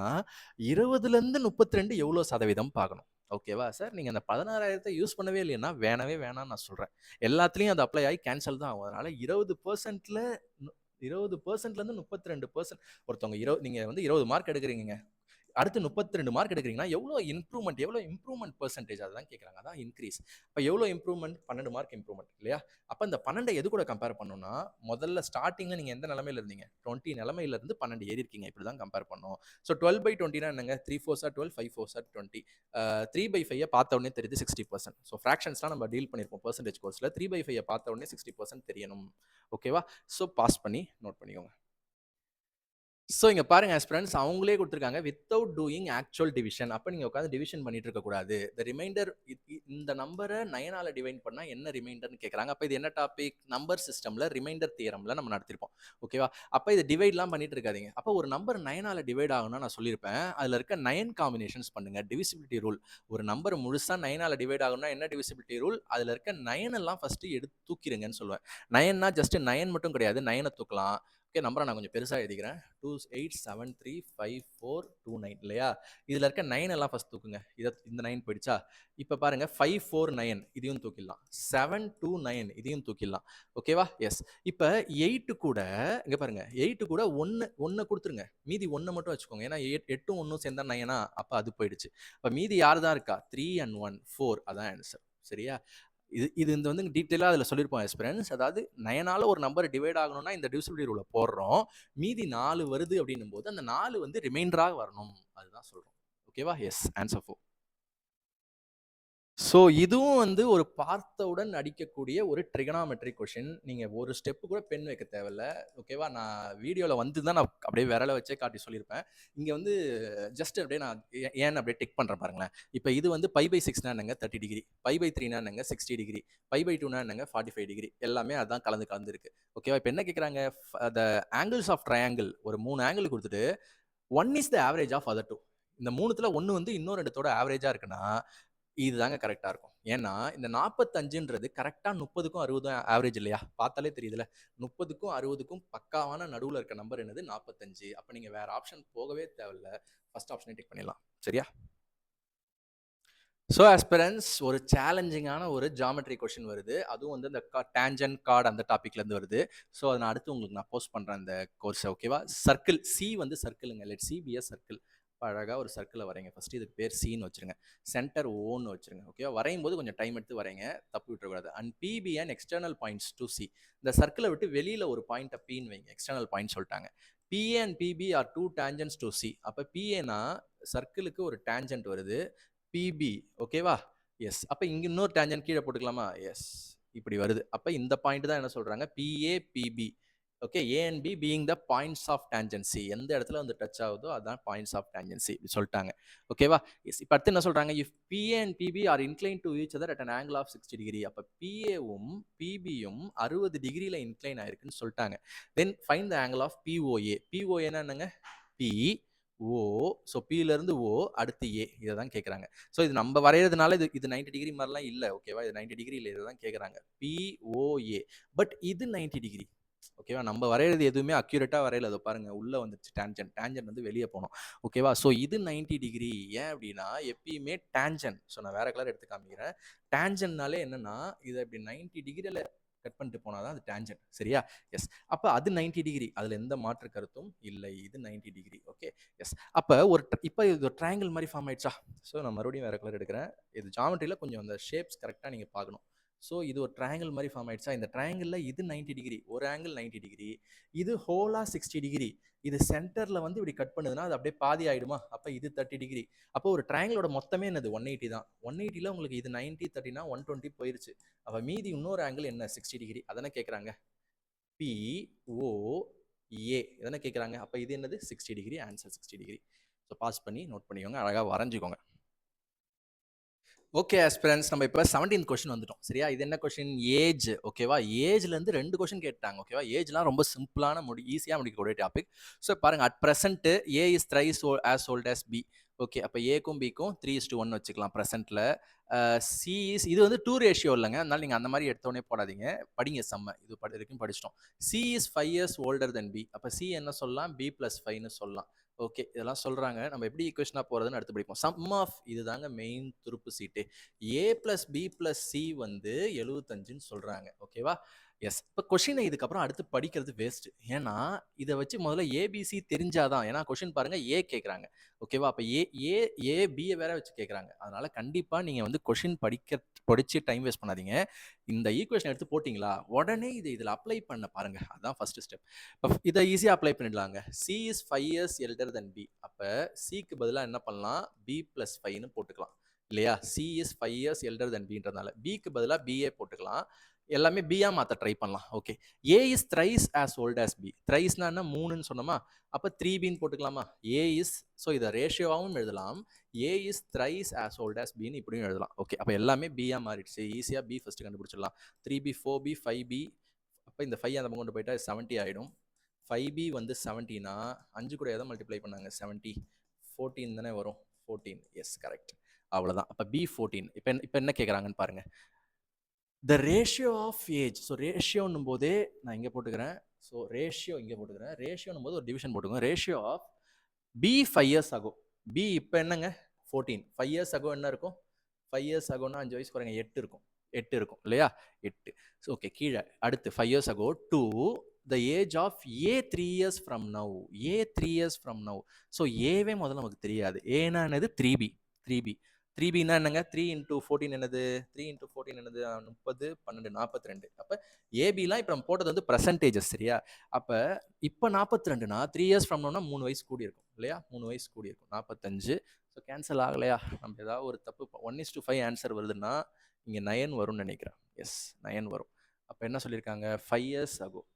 20லேருந்து 32 எவ்வளோ சதவீதம் பார்க்கணும். ஓகேவா சார்? நீங்கள் அந்த 16,000 யூஸ் பண்ணவே இல்லைன்னா வேணவே வேணாம்னு நான் சொல்கிறேன். எல்லாத்துலேயும் அது அப்ளை ஆகி கேன்சல் தான் ஆகும். அதனால் 20%ல 20%லேருந்து 32%. ஒருத்தவங்க நீங்கள் வந்து 20 மார்க் எடுக்கிறீங்க, அடுத்து 32 மார்க் எடுக்கிறீங்கன்னா எவ்வளோ இம்ப்ரூவ்மெண்ட் பெர்சன்டேஜ் அதுதான் கேட்குறாங்க. அதான் இன்க்ரீஸ். இப்போ எவ்வளோ இம்ப்ரூவ்மெண்ட்? 12 மார்க் இம்ப்ரூவ்மெண்ட் இல்லையா? அப்போ இந்த 12 எது கூட கம்பேர் பண்ணணும்னா, முதல்ல ஸ்டார்டிங்கில் நீங்கள் எந்த நிலமையில இருந்தீங்க? 20 நிலமையிலேருந்து 12 ஏறி இருக்கீங்க. இப்படி தான் கம்பேர் பண்ணணும். ஸோ 12/20 என்னங்க? 3 4s 12, 5 4s 20. 3/5 பார்த்த உடனே தெரியுது 60%. ஸோ ஃப்ராக்ஷன்ஸ்லாம் நம்ம டீல் பண்ணியிருப்போம் பெர்சன்டேஜ் கோர்ஸில். 3/5 பார்த்த உடனே 60% தெரியணும். ஓகேவா? ஸோ பாஸ் பண்ணி நோட் பண்ணிக்கோங்க. ஸோ இங்க பாருங்க ஆஸ்பிரண்ட்ஸ், அவங்களே கொடுத்துருக்காங்க வித்தவுட் டூயிங் ஆக்சுவல் டிவிஷன். அப்போ நீங்கள் உட்காந்து டிவிஷன் பண்ணிட்டு இருக்கக்கூடாது. த ரிமைண்டர், இந்த நம்பரை 9ஆல் டிவைட் பண்ணால் என்ன ரிமைண்டர்னு கேட்குறாங்க. அப்போ இது என்ன டாபிக்? நம்பர் சிஸ்டமில் ரிமைண்டர் தியரமில் நம்ம நடத்திருப்போம். ஓகேவா? அப்போ இது டிவைட்லாம் பண்ணிட்டு இருக்காதீங்க. அப்போ ஒரு நம்பர் 9ஆல் டிவைட் ஆகும்னா நான் சொல்லியிருப்பேன், அதில் இருக்க 9 காம்பினேஷன்ஸ் பண்ணுங்க. Divisibility rule. ஒரு நம்பர் முழுசாக 9ஆல் டிவைட் ஆகும்னா என்ன டிவிசிபிலிட்டி ரூல்? அதில் இருக்க 9 எல்லாம் ஃபஸ்ட்டு எடுத்து தூக்கிடுங்கன்னு சொல்லுவேன். 9னா ஜஸ்ட் 9 மட்டும் கிடையாது, 9 தூக்கலாம், ஓகே, நம்பரை நான் கொஞ்சம் பெருசாக எழுதிக்கிறேன். 28735429 இல்லையா? இதில் இருக்க 9 எல்லாம் ஃபஸ்ட் தூக்குங்க. இந்த 9 போயிடுச்சா? இப்போ பாருங்க 549 இதையும் தூக்கிடலாம், 729 இதையும் தூக்கிடலாம். ஓகேவா? எஸ். இப்போ 8 கூட இங்கே பாருங்க, 8 கூட ஒன்று கொடுத்துருங்க, மீதி 1 மட்டும் வச்சுக்கோங்க. ஏன்னா 8ம் 1ம் சேர்ந்தா 9, அப்போ அது போயிடுச்சு. இப்போ மீதி யார் தான் இருக்கா? 3 and 1 4, அதான் ஆன்சர். சரியா? இது இந்த வந்து டீட்டெயிலாக அதில் சொல்லியிருப்போம் எஸ்பிரன்ஸ். அதாவது 9ஆல் ஒரு நம்பர் டிவைட் ஆகணும்னா இந்த டிவிசிபிலிட்டி ரூலை போடுறோம். மீதி 4 வருது அப்படின்னும் போது அந்த 4 வந்து ரிமைண்டராக வரணும், அதுதான் சொல்கிறோம். ஓகேவா? S, answer 4. ஸோ இதுவும் வந்து ஒரு பார்த்தவுடன் அடிக்கக்கூடிய ஒரு ட்ரிகனாமெட்ரிக் கொஷின். நீங்கள் ஒரு ஸ்டெப்பு கூட பென் வைக்க தேவையில்ல. ஓகேவா? நான் வீடியோவில் வந்து தான் நான் அப்படியே விரலை வச்சே காட்டி சொல்லியிருப்பேன். இங்கே வந்து ஜஸ்ட் அப்படியே நான் ஏன்னு அப்படியே டிக் பண்ணுறேன் பாருங்களேன். இப்போ இது வந்து π/6னா என்னங்க 30 டிகிரி, π/3னா என்னங்க 60 டிகிரி, π/2னா என்னங்க 45 டிகிரி, எல்லாமே அதான் கலந்து இருக்கு. ஓகேவா? இப்போ என்ன கேட்குறாங்க? த ஆங்கிள்ஸ் ஆஃப் ட்ரையாங்கிள், ஒரு 3 ஆங்கிள் கொடுத்துட்டு 1 is the average of other 2. இந்த 3த்துல 1 வந்து இன்னொரு 2தோட ஆவரேஜாக இருக்குன்னா இதுதாங்க கரெக்டாக இருக்கும். ஏன்னா இந்த 45ன்றது கரெக்டாக 30க்கும் 60க்கும் ஆவரேஜ் இல்லையா? பார்த்தாலே தெரியுதுல, 30க்கும் 60க்கும் பக்காவான நடுவில் இருக்க நம்பர் என்னது? 45. அப்போ நீங்கள் வேற ஆப்ஷன் போகவே தேவையில்ல, ஃபர்ஸ்ட் ஆப்ஷனை டிக் பண்ணிடலாம். சரியா? ஸோ ஆஸ்பிரன்ஸ், ஒரு சேலஞ்சிங்கான ஒரு ஜாமெட்ரி கொஷின் வருது. அதுவும் வந்து இந்த டேஞ்சன்ட் கார்டு அந்த டாப்பிக்லேருந்து வருது. ஸோ அதை நான் அடுத்து உங்களுக்கு நான் போஸ்ட் பண்ணுறேன் இந்த கோர்ஸை. ஓகேவா? சர்க்கிள் சி வந்து சர்க்கிளுங்க. Let C be a circle. அழகாக ஒரு சர்க்கிளை வரைங்க. ஃபஸ்ட்டு இதுக்கு பேர் சின்னு வச்சுருங்க, சென்டர் ஓன்னு வச்சுருங்க. ஓகேவா? வரையும் போது கொஞ்சம் டைம் எடுத்து வரைங்க, தப்பு விட்டுறக்கூடாது. And PB and external points to C. இந்த சர்க்கிளை விட்டு வெளியில் ஒரு பாயிண்ட்டை பின்னு வைங்க, எக்ஸ்டர்னல் பாயிண்ட் சொல்லிட்டாங்க. PA and PB are 2 tangents to C. அப்போ பிஏனா சர்க்கிளுக்கு ஒரு டேஞ்சன்ட் வருது, பிபி. ஓகேவா? எஸ். அப்போ இங்கே இன்னொரு டேஞ்சன்ட் கீழே போட்டுக்கலாமா? எஸ், இப்படி வருது. அப்போ இந்த பாயிண்ட் தான் என்ன சொல்கிறாங்க? PA PB. Okay, A and B being the points of tangency. எந்த இடத்துல வந்து டச் ஆகுதோ அதான் பாயிண்ட்ஸ் ஆஃப் டேஞ்சன்சி இப்படி சொல்லிட்டாங்க. ஓகேவா? எஸ். இப்போ அடுத்து என்ன சொல்கிறாங்க? If PA and PB are inclined to each other at an angle of 60 degree. அப்போ பிஏவும் பிபியும் 60 டிகிரியில் இன்க்ளைன் ஆயிருக்குன்னு சொல்லிட்டாங்க. Then find the angle of POA. பிஓஏன்னா என்னங்க? பி ஓ. ஸோ பியிலேருந்து ஓ, அடுத்து ஏ, இதை தான் கேட்குறாங்க. ஸோ இது நம்ம வரைகிறதுனால இது 90 டிகிரி மாதிரிலாம் இல்லை. ஓகேவா? இது 90 டிகிரி இல்லை, இதை தான் கேட்குறாங்க. பிஓஏ. பட் இது 90 டிகிரி. ஓகேவா? நம்ம வரைகிறது எதுவுமே அக்யூரேட்டாக வரையல. அதை பாருங்க, உள்ளே வந்துருச்சு டேஞ்சன்ட். டேஞ்சன்ட் வந்து வெளியே போகணும். ஓகேவா? ஸோ இது 90 டிகிரி. ஏன் அப்படின்னா எப்பயுமே டேஞ்சன்ட். ஸோ நான் வேற கலர் எடுத்து காமிக்கிறேன். டேஞ்சன்ட்னாலே என்னன்னா இதை இப்படி 90 டிகிரியில் கட் பண்ணிட்டு போனால் தான் அது டேஞ்சன்ட். சரியா? எஸ். அப்போ அது 90 டிகிரி, அதில் எந்த மாற்று கருத்தும் இல்லை. இது 90 டிகிரி. Okay, S. அப்போ இப்போ இது ஒரு ட்ரையாங்கிள் மாதிரி ஃபார்ம் ஆயிடுச்சா? ஸோ நான் மறுபடியும் வேறு கலர் எடுக்கிறேன். இது ஜாமெட்ரியில் கொஞ்சம் அந்த ஷேப்ஸ் கரெக்டாக நீங்கள் பார்க்கணும். ஸோ இது ஒரு ட்ரையாங்கிள் மாதிரி ஃபார்ம் ஆயிடுச்சா? இந்த ட்ரையாங்கிளில் இது 90 டிகிரி, ஒரு ஆங்கிள் 90 டிகிரி, இது ஹோலாக 60 டிகிரி. இது சென்டரில் வந்து இப்படி கட் பண்ணுதுன்னா அது அப்படியே பாதி ஆகிடுமா? அப்போ இது 30 டிகிரி. அப்போ ஒரு ட்ரையாங்கிளோட மொத்தமே என்னது? 180 தான். 180ல் உங்களுக்கு இது 90 30னா 120 போயிருச்சு. அப்போ மீதி இன்னொரு ஆங்கிள் என்ன? 60 டிகிரி. அதானே கேட்குறாங்க. பி ஓ ஏ எதனா கேட்குறாங்க. அப்போ இது என்னது? 60 degree. Answer 60 degree. So pass பண்ணி நோட் பண்ணிக்கோங்க, அழகாக வரைஞ்சிக்கோங்க. ஓகே ஆஸ்பிரன்ஸ், நம்ம இப்போ 17th கொஸ்டின் வந்துட்டோம். சரியா? இது என்ன கொஸ்டின்? ஏஜ். ஓகேவா? ஏஜ்லேருந்து 2 கொஸ்டின் கேட்டாங்க. ஓகேவா? ஏஜ்லாம் ரொம்ப சிம்பிளான ஈஸியாக முடிக்கக்கூடிய டாபிக். ஸோ பாருங்க, at present A is thrice as old as B. Okay, அப்போ ஏக்கும் பிக்கும் 3:1 வச்சுக்கலாம் ப்ரெசென்ட்டில். சி இஸ், இது வந்து 2 ரேஷியோ இல்லைங்க, அதனால நீங்கள் அந்த மாதிரி எடுத்தோடனே போடாதீங்க. படிங்க செம்ம, இது வரைக்கும் படிச்சிட்டோம். C is 5 years older than B. அப்போ சி என்ன சொல்லலாம்? பி + 5ன்னு சொல்லலாம். ஓகே, இதெல்லாம் சொல்கிறாங்க. நம்ம எப்படி ஈக்குவேஷனாக போகிறதுன்னு அடுத்து படிப்போம். சம் ஆஃப், இதுதாங்க மெயின் துருப்பு சீட்டு. ஏ + பி + சி வந்து 75ன்னு சொல்கிறாங்க. ஓகேவா? எஸ். இப்போ கொஷினை இதுக்கப்புறம் அடுத்து படிக்கிறது வேஸ்ட்டு. ஏன்னா இதை வச்சு முதல்ல ஏபிசி தெரிஞ்சாதான். ஏன்னா கொஷின் பாருங்க, ஏ கேட்குறாங்க. ஓகேவா? அப்போ ஏ பியை வேற வச்சு கேட்குறாங்க. அதனால கண்டிப்பாக நீங்கள் வந்து கொஷின் படிச்சு டைம் வேஸ்ட் பண்ணாதீங்க. இந்த ஈக்குவேஷன் எடுத்து போட்டிங்களா, உடனே இதில் அப்ளை பண்ண பாருங்க. அதுதான் ஃபர்ஸ்ட் ஸ்டெப். இப்போ இதை ஈஸியாக அப்ளை பண்ணிடலாங்க. C is 5 years elder then B. அப்போ சிக்கு பதிலாக என்ன பண்ணலாம்? பி + 5ன்னு போட்டுக்கலாம் இல்லையா? C is 5 years elder than பின்றதுனால பிக்கு பதிலாக பிஏ போட்டுக்கலாம். எல்லாமே பியா மாற்ற ட்ரை பண்ணலாம். Okay, A is thrice as old as B. த்ரைஸ்னா என்ன? 3ன்னு சொன்னோமா? அப்போ 3பின்னு போட்டுக்கலாமா? ஏ இஸ், ஸோ இதை ரேஷியோவாகவும் எழுதலாம். A is thrice as old as பின்னு இப்படியும் எழுதலாம். ஓகே, அப்போ எல்லாமே பியா மாறிடுச்சு. ஈஸியாக பி ஃபர்ஸ்ட் கண்டுபிடிச்சிடலாம். 3b 4b 5b. அப்போ இந்த 5 அந்த கொண்டு போயிட்டா 70 ஆகிடும். 5b வந்து 70னா 5 கூட எதை மல்டிப்ளை பண்ணாங்க? 70. 14 தானே வரும். 14. Yes, correct. அவ்வளோதான். அப்போ பி 14. இப்போ என்ன கேட்குறாங்கன்னு பாருங்க. The ratio of age. So ரேஷியோன்னும் போதே நான் இங்கே போட்டுக்கிறேன். ஸோ ரேஷியோ இங்கே போட்டுக்கிறேன். ரேஷியோன்னும் போது ஒரு டிவிஷன் போட்டுக்கோங்க. ரேஷியோ ஆஃப் பி 5 இயர்ஸ் ஆகும். பி இப்போ என்னங்க 14. 5 இயர்ஸ் ஆகும் என்ன இருக்கும்? 5 இயர்ஸ் ஆகும்னா 5 வயசு குறைங்க 8 இருக்கும். 8 இருக்கும் இல்லையா? 8. ஸோ ஓகே, கீழே அடுத்து 5 years ago to the age of A 3 years from now. A 3 years from now. So ஏவே முதல்ல நமக்கு தெரியாது. ஏன்னா என்னது 3B. 3B 3Bனா என்னங்க? 3 இன்டூ 14 என்னது? 3 இன்டூ 14 என்னது? 30, 12, 42. அப்போ ஏபிலாம் இப்போ நம்ம போட்டது வந்து பர்சன்டேஜஸ் சரியா? அப்போ இப்போ 42னா 3 இயர்ஸ் ஃப்ரம் நோனா 3 வயசு கூடி இருக்கும் இல்லையா? 3 வயசு கூடி இருக்கும். 45. ஸோ கேன்சல் ஆகலையா? நம்ம ஏதாவது ஒரு தப்பு 1:5 ஆன்சர் வருதுன்னா இங்கே 9 வரும்னு நினைக்கிறேன். எஸ் 9 வரும். அப்போ என்ன சொல்லியிருக்காங்க? 5 இயர்ஸ் ஆகும்.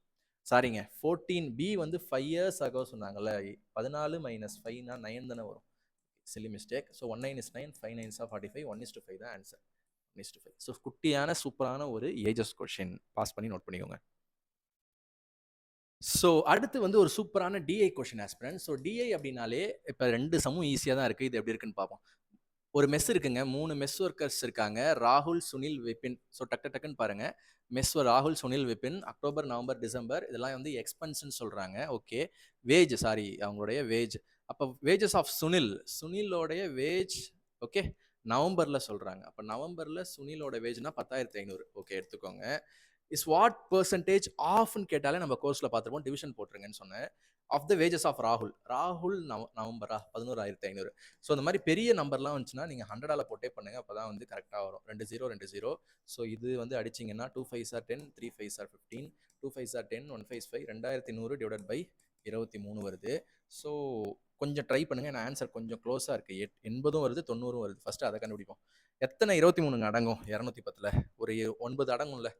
சாரிங்க 14B வந்து 5 இயர்ஸ் ஆகோ சொன்னாங்கல்ல. 14 - 5னா 9 தானே வரும். Chilli mistake. So 19 is 9, 5 9s are 45, 1:5 தான் ஆன்சர். 1:5. ஸோ குட்டியான சூப்பரான ஒரு ஏஜஸ் கொஷின் பாஸ் பண்ணி நோட் பண்ணிக்கோங்க. ஸோ அடுத்து வந்து ஒரு சூப்பரான DI question aspirant. So DI அப்படின்னாலே இப்போ 2 சமும் ஈஸியாக தான் இருக்குது. இது எப்படி இருக்குன்னு பார்ப்போம். ஒரு மெஸ் இருக்குங்க. 3 மெஸ் ஒர்க்கர்ஸ் இருக்காங்க. ராகுல், சுனில், விபின். ஸோ டக்குன்னு பாருங்க. மெஸ் ராகுல், Sunil, Vipin. October, November, December இதெல்லாம் வந்து எக்ஸ்பென்ஸ்ன்னு சொல்றாங்க. ஓகே. வேஜ் சாரி அவங்களுடைய வேஜ். அப்போ வேஜஸ் ஆஃப் சுனில். சுனிலோடைய வேஜ் ஓகே நவம்பர்ல சொல்றாங்க. அப்போ நவம்பர்ல சுனிலோட வேஜ்னா 10,500. ஓகே எடுத்துக்கோங்க. இஸ் வாட் பெர்சன்டேஜ் ஆஃப்னு கேட்டாலே நம்ம கோர்ஸ்ல பார்த்துருப்போம். டிவிஷன் போட்டுருங்கன்னு சொன்னேன். ஆஃப் த வேஜஸ் ஆஃப் ராகுல். ராகுல் நவம்பரா 11,500. ஸோ இந்த மாதிரி பெரிய நம்பர்லாம் வந்துச்சுன்னா நீங்கள் 100ஆல் போட்டே பண்ணுங்கள். அப்போ தான் வந்து கரெக்டாக வரும். 2 0. ஸோ இது வந்து அடிச்சிங்கன்னா 2 5s are 10, 3 5s are 15, 2 5s are 10, 1 5 5, 2100 divide by 23 வருது. ஸோ கொஞ்சம் ட்ரை பண்ணுங்கள். நான் ஆன்சர் கொஞ்சம் க்ளோஸாக இருக்குது. 80 வருது, 90 வருது. ஃபஸ்ட்டு அதை கண்டுபிடிப்போம். எத்தனை 23 அடங்கும் 210? ஒரு 9 அடங்கும்ல.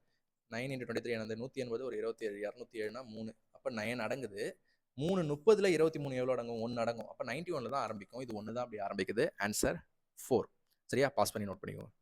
9 × 23 என்னது? 180. ஒரு 27, 207னா 3. அப்போ 9 அடங்குது. 3 30ல் 23 எவ்வளோ அடங்கும்? 1 அடங்கும். அப்போ 91ல் தான் ஆரம்பிக்கும். இது 1 தான் அப்படி ஆரம்பிக்குது. ஆன்சர் 4. சரியா? பாஸ் பண்ணி நோட் பண்ணிக்கோங்க.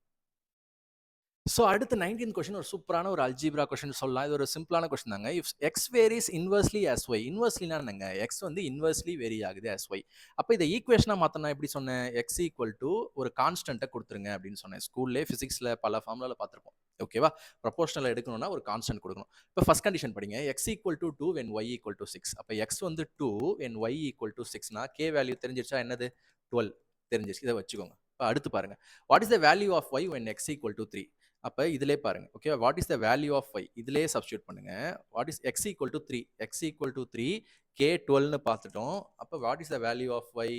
ஸோ அடுத்த 19th கொஸ்டின் ஒரு சூப்பரான ஒரு அல்ஜிப்ரா கொஸ்டின் சொல்லலாம். இது ஒரு சிம்பிளான கொஸ்டின் தாங்க. If X varies inversely as y. இன்வெர்ஸ்லினா என்னங்க? எக்ஸ் வந்து இன்வெர்ஸ்லி வேரி ஆகுது as y. அப்போ இதை ஈக்குவேஷனாக மாற்றினா எப்படி சொன்னேன்? எக்ஸ் ஈக்குவல் டு ஒரு கான்ஸ்டன்ட்டை கொடுத்துருங்க அப்படின்னு சொன்னேன். ஸ்கூல்லேயே ஃபிசிக்ஸில் பல ஃபார்முலாவில் பார்த்துருப்போம். ஓகேவா? ப்ரொபோஷனல் எடுக்கணும்னா ஒரு கான்ஸ்டன்ட் கொடுக்கணும். இப்போ ஃபர்ஸ்ட் கண்டிஷன் படிங்க. X equal to 2 when y equal to 6. அப்போ எக்ஸ் வந்து 2 when y equal to 6னா கே வேல்யூ தெரிஞ்சிருச்சா? என்னது? 12 தெரிஞ்சிருச்சு. இதை வச்சுக்கோங்க. இப்போ அடுத்து பாருங்க. What is the value of y when x equal to 3? அப்போ இதிலே பாருங்க. Okay, what is the value of y? இதிலே சப்ஸ்டியூட் பண்ணுங்க. What is x equal to 3? x equal to 3, k 12ன்னு பார்த்துட்டோம். அப்போ what is the value of y?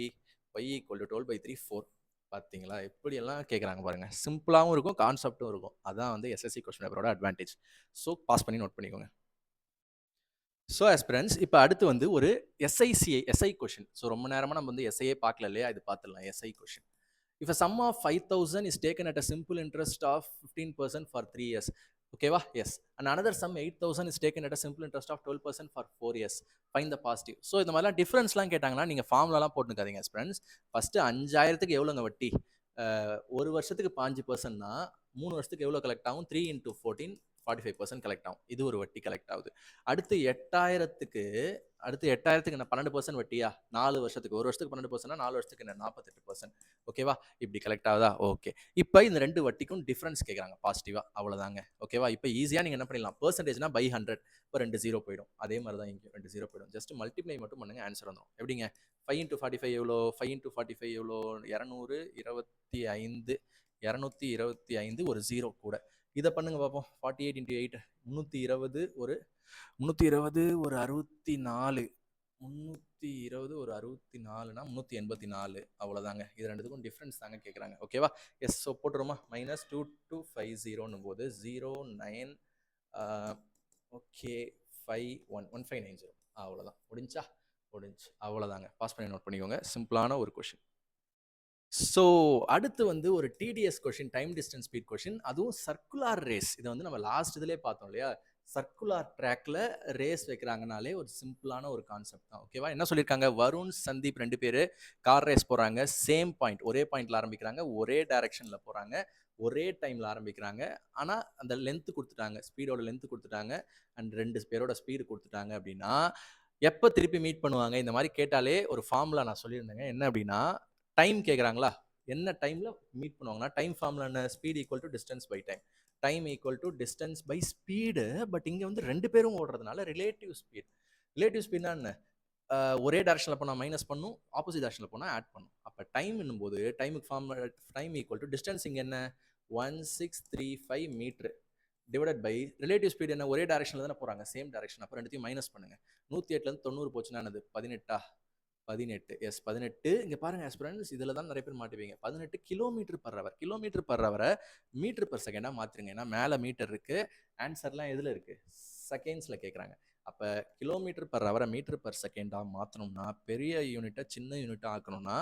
y equal to 12/3 4. பார்த்தீங்களா? எப்படியெல்லாம் கேட்குறாங்க பாருங்க. சிம்பிளாகவும் இருக்கும், கான்செப்டும் இருக்கும். அதான் வந்து எஸ்எஸ்சி கொஸ்டின் பேப்பரோட அட்வான்டேஜ். ஸோ பாஸ் பண்ணி நோட் பண்ணிக்கோங்க. ஸோ ஆஸ்பிரண்ட்ஸ் இப்போ அடுத்து வந்து ஒரு எஸ்ஐ கொஷின். ஸோ ரொம்ப நேரமாக நம்ம வந்து எஸ்ஐயே பார்க்கல இல்லையா? இது பார்த்துடலாம். SI question. If a sum of 5,000 is taken at a simple interest of 15% for 3 years. ஓகேவா? S. And another sum 8,000 is taken at a simple interest of 12% for 4 years. Find the positive. So இந்த மாதிரிலாம் டிஃப்ரென்ஸ்லாம் கேட்டாங்கன்னா நீங்கள் ஃபார்முலாலாம் போட்டுக்காதீங்க friends. First 5,000க்கு எவ்வளோங்க வட்டி? ஒரு வருஷத்துக்கு 5%னா 3 வருஷத்துக்கு எவ்வளோ கலெக்ட் ஆகும்? 3 × 14 45% கலெக்ட் ஆகும். இது ஒரு வட்டி கலெக்ட் ஆகுது. அடுத்து 8,000க்கு என்ன 12% வட்டியா? 4 வருஷத்துக்கு. ஒரு வருஷத்துக்கு 12%னா 4 வருஷத்துக்கு என்ன 48%. ஓகேவா? இப்படி கலெக்ட் ஆகுதா? ஓகே. இப்போ இந்த 2 வட்டிக்கும் டிஃப்ரென்ஸ் கேட்குறாங்க பாசிட்டிவா. அவ்வளோதாங்க. ஓகேவா? இப்போ ஈஸியாக நீங்கள் என்ன பண்ணிடலாம்? பெர்சன்டேஜ்னா பை 100. இப்போ 2 0 போயிடும். அதே மாதிரி தான் இங்கே 2 0 போயிடும். ஜஸ்ட் மல்டிப்ளை மட்டும் பண்ணுங்க, ஆன்சர் வந்துடும். எப்படிங்க? 5 × 45 எவ்வளோ? 5 × 45 எவ்வளோ? 225. 225 ஒரு 0 கூட. இதை பண்ணுங்க பார்ப்போம். 48 × 8 320. ஒரு 320 ஒரு 64. 320 ஒரு 64னா 384. அவ்வளோதாங்க. இது ரெண்டுத்துக்கும் டிஃப்ரென்ஸ் தாங்க கேட்குறாங்க. ஓகேவா? எஸ். ஸோ போட்டுருமா? -2250 போது 09 ஓகே 51 1590. அவ்வளோதான். முடிஞ்சா? முடிஞ்சு. அவ்வளோதாங்க. பாஸ் பண்ணி நோட் பண்ணிக்கோங்க. சிம்பிளான ஒரு கொஷின். ஸோ அடுத்து வந்து ஒரு TDS question, time distance speed question. அதுவும் சர்க்குலார் ரேஸ். இதை வந்து நம்ம லாஸ்ட் இதிலே பார்த்தோம் இல்லையா? சர்க்குலார் ட்ராக்ல ரேஸ் வைக்கிறாங்கனாலே ஒரு சிம்பிளான ஒரு கான்செப்ட் தான். ஓகேவா? என்ன சொல்லியிருக்காங்க? வருண், சந்தீப் 2 பேர் கார் ரேஸ் போகிறாங்க. சேம் பாயிண்ட், ஒரே பாயிண்ட்ல ஆரம்பிக்கிறாங்க, ஒரே டைரக்ஷனில் போகிறாங்க, ஒரே டைமில் ஆரம்பிக்கிறாங்க. ஆனால் அந்த லென்த்து கொடுத்துட்டாங்க, ஸ்பீடோட லென்த்து கொடுத்துட்டாங்க, அண்ட் 2 பேரோட ஸ்பீடு கொடுத்துட்டாங்க. அப்படின்னா எப்போ திருப்பி மீட் பண்ணுவாங்க? இந்த மாதிரி கேட்டாலே ஒரு ஃபார்முலா நான் சொல்லியிருந்தேங்க. என்ன அப்படின்னா டைம் கேட்குறாங்களா? என்ன டைமில் மீட் பண்ணுவாங்கன்னா டைம் ஃபார்முலா என்ன? Speed equal to distance by time. Time equal to distance by speed. But இங்கே வந்து ரெண்டு பேரும் ஓடுறதுனால ரிலேட்டிவ் ஸ்பீட். ரிலேட்டிவ் ஸ்பீட்னா என்ன? ஒரே டேரக்ஷனில் போனால் மைனஸ் பண்ணும், ஆப்போசிட் டேரக்ஷனில் போனால் ஆட் பண்ணும். அப்போ டைம் போது டைமுக்கு டைம் ஈக்குவல் டு டிஸ்டன்ஸ் இங்கே என்ன 1635 metre divided by relative speed என்ன, ஒரே டேரக்ஷனில் தானே போகிறாங்க, சேம் டேரக்ஷன். அப்புறம் ரெண்டுத்தையும் மைனஸ் பண்ணுங்க. 108லேருந்து 90 போச்சுன்னா என்னது 18. எஸ் 18. இங்கே பாருங்க ஆஸ்பிரண்ட்ஸ், இதில் தான் நிறைய பேர் மாட்டுவீங்க. 18 kilometre per hour. Kilometre per ஹவரை மீட்டர் பர் செகண்டாக மாற்றுங்க. ஏன்னா மேலே மீட்டர் இருக்குது, ஆன்சர்லாம் எதில் இருக்குது, செகண்ட்ஸில் கேட்குறாங்க. அப்போ கிலோமீட்டர் பர் ஹவரை மீட்டர் பர் செகண்டாக மாற்றணும்னா, பெரிய யூனிட்டை சின்ன யூனிட்டாக ஆக்கணும்னா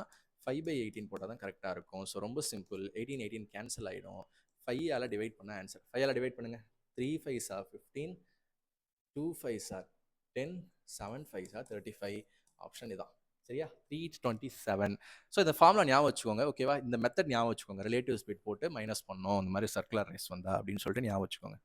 5/18 போட்டால் தான் கரெக்டாக இருக்கும். ஸோ ரொம்ப சிம்பிள். 18 கேன்சல் ஆகிடும். 5ஆல் டிவைட் பண்ண ஆன்சர். 5ஆல் டிவைட் பண்ணுங்கள். 3 5s are 15, 2 5s are 10, 7 5s are 35. Option இதான் சரியா, 327. ஸோ இந்த ஃபார்முலா ஞாபகம் வச்சுக்கோங்க. ஓகேவா, இந்த மெத்தட் ஞாபகம் வச்சுக்கோங்க. ரிலேட்டிவ் ஸ்பீட் போட்டு மைனஸ் பண்ணோம், இந்த மாதிரி சர்க்குலர் ரேஸ் வந்தா அப்படின்னு சொல்லிட்டு ஞாபகம் வச்சுக்கோங்க.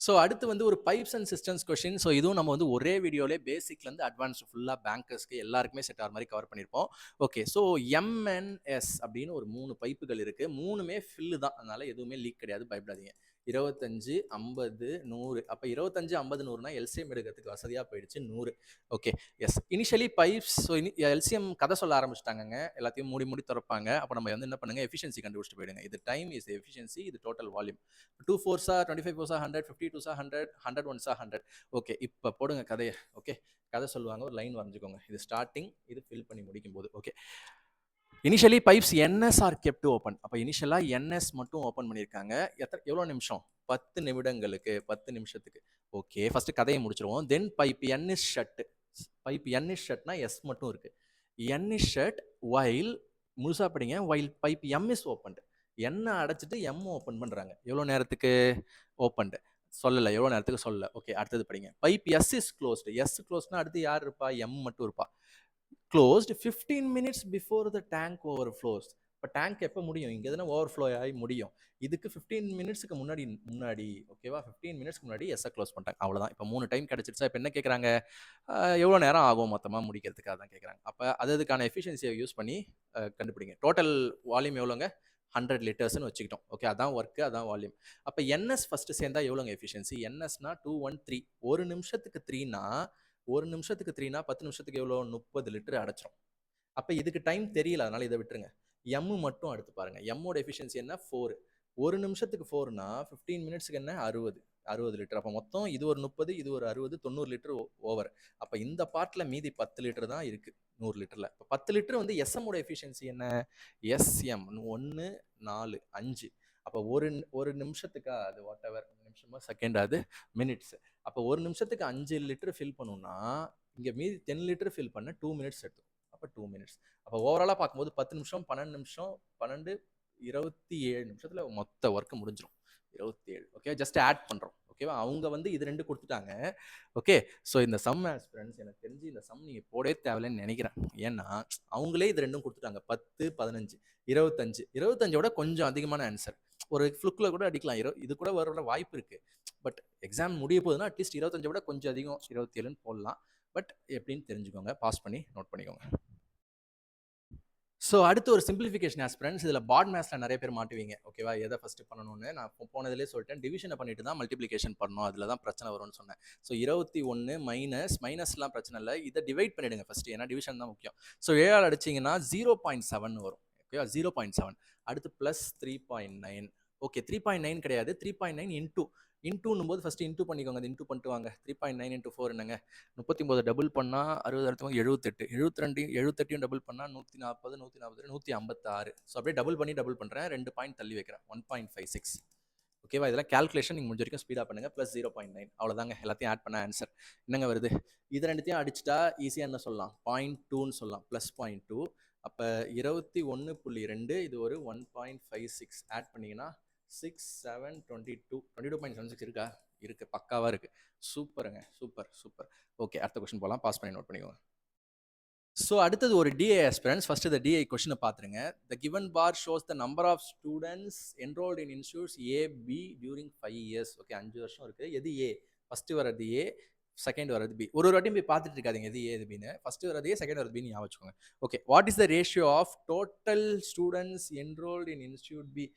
ஸோ அடுத்து வந்து ஒரு pipes and systems question. So இதுவும் நம்ம வந்து ஒரே வீடியோலே பேசிக்லேருந்து அட்வான்ஸ்டு ஃபுல்லாக பேங்கர்ஸ்க்கு எல்லாருக்குமே செட் ஆகிற மாதிரி கவர் பண்ணியிருப்போம். ஓகே, ஸோ எம்என்எஸ் அப்படின்னு ஒரு 3 பைப்புகள் இருக்குது. 3மே ஃபில்லு தான், அதனால் எதுவுமே லீக் கிடையாது, பயப்படாதீங்க. 25 50 100. அப்போ 25 50 100னா எல்சிஎம் எடுக்கிறதுக்கு வசதியாக போயிடுச்சு 100. Okay, yes. Initially pipes, so LCM கதை சொல்ல ஆரம்பிச்சிட்டாங்க. எல்லாத்தையும் மூடி திறப்பாங்க. அப்போ நம்ம வந்து என்ன பண்ணுங்க, எஃபிஷியன்சி கண்டுபிடிச்சிட்டு போயிடுங்க. இது டைம் இஸ் எஃபிஷியன்சி, இது total volume. 2 4s are 25 4s are 100, 50 2s are 100, 100 1s are 100. Okay, இப்போ போடுங்க கதையை. ஓகே, கதை சொல்லுவாங்க, ஒரு லைன் வரைஞ்சிக்கோங்க. இது ஸ்டார்டிங், இது ஃபில் பண்ணி முடிக்கும் போது. Okay, initially pipes NS are kept open. அப்போ இனிஷியலாக என்எஸ் மட்டும் ஓப்பன் பண்ணியிருக்காங்க. எவ்வளோ நிமிஷம்? 10 நிமிடங்களுக்கு, 10 நிமிஷத்துக்கு. ஓகே, ஃபர்ஸ்ட் கதையை முடிச்சிருவோம். Then pipe N is shut. Pipe N is ஷட்னா எஸ் மட்டும் இருக்கு. என் இஸ் ஷட் வைல், முழுசா படிங்க, while pipe M is opened. என்ன அடைச்சிட்டு எம் ஓப்பன் பண்ணுறாங்க. எவ்வளோ நேரத்துக்கு ஓப்பன்டு சொல்லலை, எவ்வளோ நேரத்துக்கு சொல்லலை. ஓகே, அடுத்தது படிங்க. Pipe S is closed. S க்ளோஸ்னா அடுத்து யார் இருப்பா? எம் மட்டும் இருப்பா. closed 15 minutes before the tank overflows. இப்போ டேங்க் எப்போ முடியும்? இங்கே எதுனா ஓவர்ஃப்ளோ ஆகி முடியும். இதுக்கு 15 மினிட்ஸ்க்கு முன்னாடி ஓகேவா, 15 மினிட்ஸ்க்கு முன்னாடி எஸ்ஸை க்ளோஸ் பண்ணிட்டாங்க. அவ்வளோதான். இப்போ 3 டைம் கிடச்சிருச்சா? இப்போ என்ன கேட்குறாங்க, எவ்வளோ நேரம் ஆகும் மொத்தமாக முடிக்கிறதுக்காக தான் கேட்குறாங்க. அப்போ அதுக்கான எஃபிஷியன்சியை யூஸ் பண்ணி கண்டுபிடிங்க. டோட்டல் வால்யூம் எவ்வளோங்க? 100 லிட்டர்ஸ்னு வச்சுக்கிட்டோம். ஓகே, அதான் ஒர்க்கு, அதான் வால்யூம். அப்போ என்எஸ் ஃபஸ்ட்டு சேர்ந்தா எவ்வளோங்க எஃபிஷியன்சி? என்எஸ்னா 213. ஒரு நிமிஷத்துக்கு 3னா, ஒரு நிமிஷத்துக்கு 3னா 10 நிமிஷத்துக்கு எவ்வளோ? 30 லிட்டர் அடைச்சிரும். அப்போ இதுக்கு டைம் தெரியல, அதனால இதை விட்டுருங்க. எம் மட்டும் அடுத்து பாருங்க. எம்மோட எஃபிஷியன்சி என்ன? 4. ஒரு நிமிஷத்துக்கு 4னா 15 மினிட்ஸ்க்கு என்ன? 60 லிட்டர். அப்போ மொத்தம் இது ஒரு 30, இது ஒரு 60, 90 லிட்டர் ஓவர். அப்போ இந்த பார்ட்டில் மீதி 10 லிட்டர் தான் இருக்குது 100 லிட்டரில். இப்போ 10 லிட்டர் வந்து எஸ்எம்மோட எஃபிஷியன்சி என்ன? எஸ்எம் 1 4 5. அப்போ ஒரு நிமிஷத்துக்கா, அது வாட் எவர் நிமிஷமா செகண்ட், அது மினிட்ஸ். அப்போ ஒரு நிமிஷத்துக்கு 5 லிட்டர் ஃபில் பண்ணணும்னா இங்கே மீதி 10 லிட்டர் ஃபில் பண்ண 2 மினிட்ஸ் எடுக்கும். அப்போ 2 மினிட்ஸ். அப்போ ஓவராலாக பார்க்கும்போது 10 நிமிஷம் 12 நிமிஷம் 12 27 நிமிஷத்தில் மொத்த ஒர்க்கு முடிஞ்சிடும். 27. ஓகே, ஜஸ்ட் ஆட் பண்ணுறோம். ஓகேவா, அவங்க வந்து இது 2 கொடுத்துட்டாங்க. ஓகே, ஸோ இந்த சம் ஆஸ்பிரண்ட்ஸ் எனக்கு தெரிஞ்சு இந்த சம் நீங்கள் போடவே தேவையில்லைன்னு நினைக்கிறேன். ஏன்னா அவங்களே இது 2 கொடுத்துட்டாங்க. 10 15 25. 25ஓட கொஞ்சம் அதிகமான ஆன்சர். ஒரு ஃப்ளுக்கில் கூட அடிக்கலாம். இது கூட வர வாய்ப்பு இருக்குது. பட் எக்ஸாம் முடிய போகுதுன்னா அட்லீஸ்ட் 25 விட கொஞ்சம் அதிகம் 27ன்னு போடலாம். பட் எப்படின்னு தெரிஞ்சுக்கோங்க, பாஸ் பண்ணி நோட் பண்ணிக்கோங்க. ஸோ அடுத்து ஒரு சிம்பிளிஃபிகேஷன் ஆஸ்பிரண்ட்ஸ். இதில் பாட் மேத்ஸில் நிறைய பேர் மாட்டுவீங்க. ஓகேவா, எதை ஃபஸ்ட்டு பண்ணணும்னு நான் போனதிலே சொல்லிட்டேன். டிவிஷனை பண்ணிட்டு தான் மல்டிப்ளிகேஷன் பண்ணணும், அதில் தான் பிரச்சனை வரும்னு சொன்னேன். ஸோ 21 மைனஸ்லாம் பிரச்சனை இல்லை, இதை டிவைட் பண்ணிவிடுங்க ஃபஸ்ட்டு, ஏன்னா டிவிஷன் தான் முக்கியம். ஸோ 7 அடிச்சிங்கன்னா 0.7 வரும். ஓகேவா, 0.7. அடுத்து ப்ளஸ் 3.9. ஓகே, 3.9 கிடையாது, 3.9 இன்டூன்னும் போது ஃபஸ்ட்டு இன்டூ பண்ணிக்கோங்க. அது இன்டூ பண்ணிட்டு வாங்க. 3.9 × 4 என்னங்க? 39 டபுள் பண்ணால் 60, அடுத்து 78, 78 டபுள் பண்ணால் 140, 142, 156. ஸோ அப்படியே டபுள் பண்ணுறேன். 2 பாயிண்ட் தள்ளி வைக்கிறேன். 1.56. ஓகேவா, இதெல்லாம் கேல்குலேஷன் நீங்கள் முடிஞ்ச வரைக்கும் ஸ்பீடாக பண்ணுங்கள். ப்ளஸ் 0.9. அவ்வளோதாங்க, எல்லாத்தையும் ஆட் பண்ண ஆன்சர் என்னங்க வருது? இது ரெண்டுத்தையும் அடிச்சிட்டா ஈஸியாக என்ன சொல்லலாம்? 0.2ன்னு சொல்லலாம். ப்ளஸ் 0.2. அப்போ 21.2, இது ஒரு 1.56 ஆட் பண்ணிங்கன்னா 6 7 22 22.76 இருக்கா? இருக்கு, பக்காவா இருக்கு. சூப்பருங்க, சூப்பர். ஓகே, அடுத்த கொஸ்டின் போகலாம். பாஸ் பண்ணி நோட் பண்ணிக்கோங்க. ஸோ அடுத்தது ஒரு டிஏ ஆஸ்பிரண்ட்ஸ். ஃபர்ஸ்ட் இந்த டிஏ கொஸ்டினை பார்த்துருங்க. The given bar shows the number of students enrolled in institutes AB during 5 years. Okay, 5 வருஷம் இருக்குது. எது ஏ? ஃபர்ஸ்ட் வரது ஏ, செகண்ட் வரது பி. ஒரு வாட்டியும் போய் பார்த்துட்டு இருக்காதிங்க எது ஏ எது பின்னு. ஃபர்ஸ்ட் வரது ஏ, செகண்ட் வரது பின்னு ஞாபகம் வச்சுக்கோங்க. Okay, what is the ratio of total students enrolled in institute B?